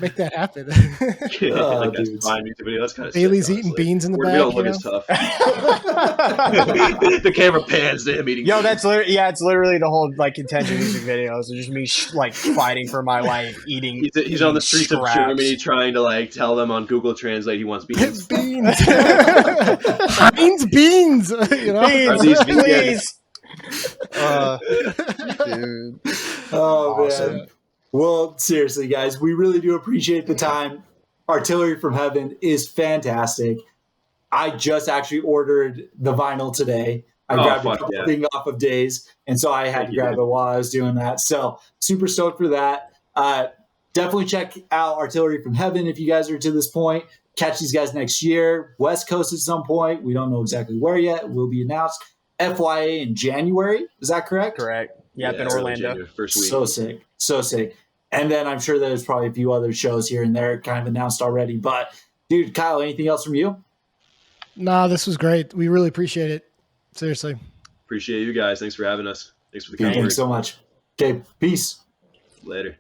Make that happen. That's fine music video. That's kind of Bayly's sick, eating beans in the back. We don't look as tough. The camera pans to him eating. Yo, it's literally the whole Contention music videos. It's just me fighting for my life, eating. He's on the streets of Germany trying to tell them on Google Translate he wants beans. Beans. Heinz beans. Beans, please. Dude. Oh awesome. Man. Well, seriously, guys, we really do appreciate the time. Artillery from Heaven is fantastic. I just actually ordered the vinyl today. I grabbed a couple things off of Days, and so I had to grab it while I was doing that. So super stoked for that. Definitely check out Artillery from Heaven if you guys are to this point. Catch these guys next year. West Coast at some point. We don't know exactly where yet. It will be announced. FYA in January. Is that correct? Correct. Yeah, in Orlando. First week. So sick. And then I'm sure there's probably a few other shows here and there kind of announced already. But, dude, Kyle, anything else from you? Nah, this was great. We really appreciate it. Seriously. Appreciate you guys. Thanks for having us. Thanks for the Dude, kind thanks words. so much. Okay, peace. Later.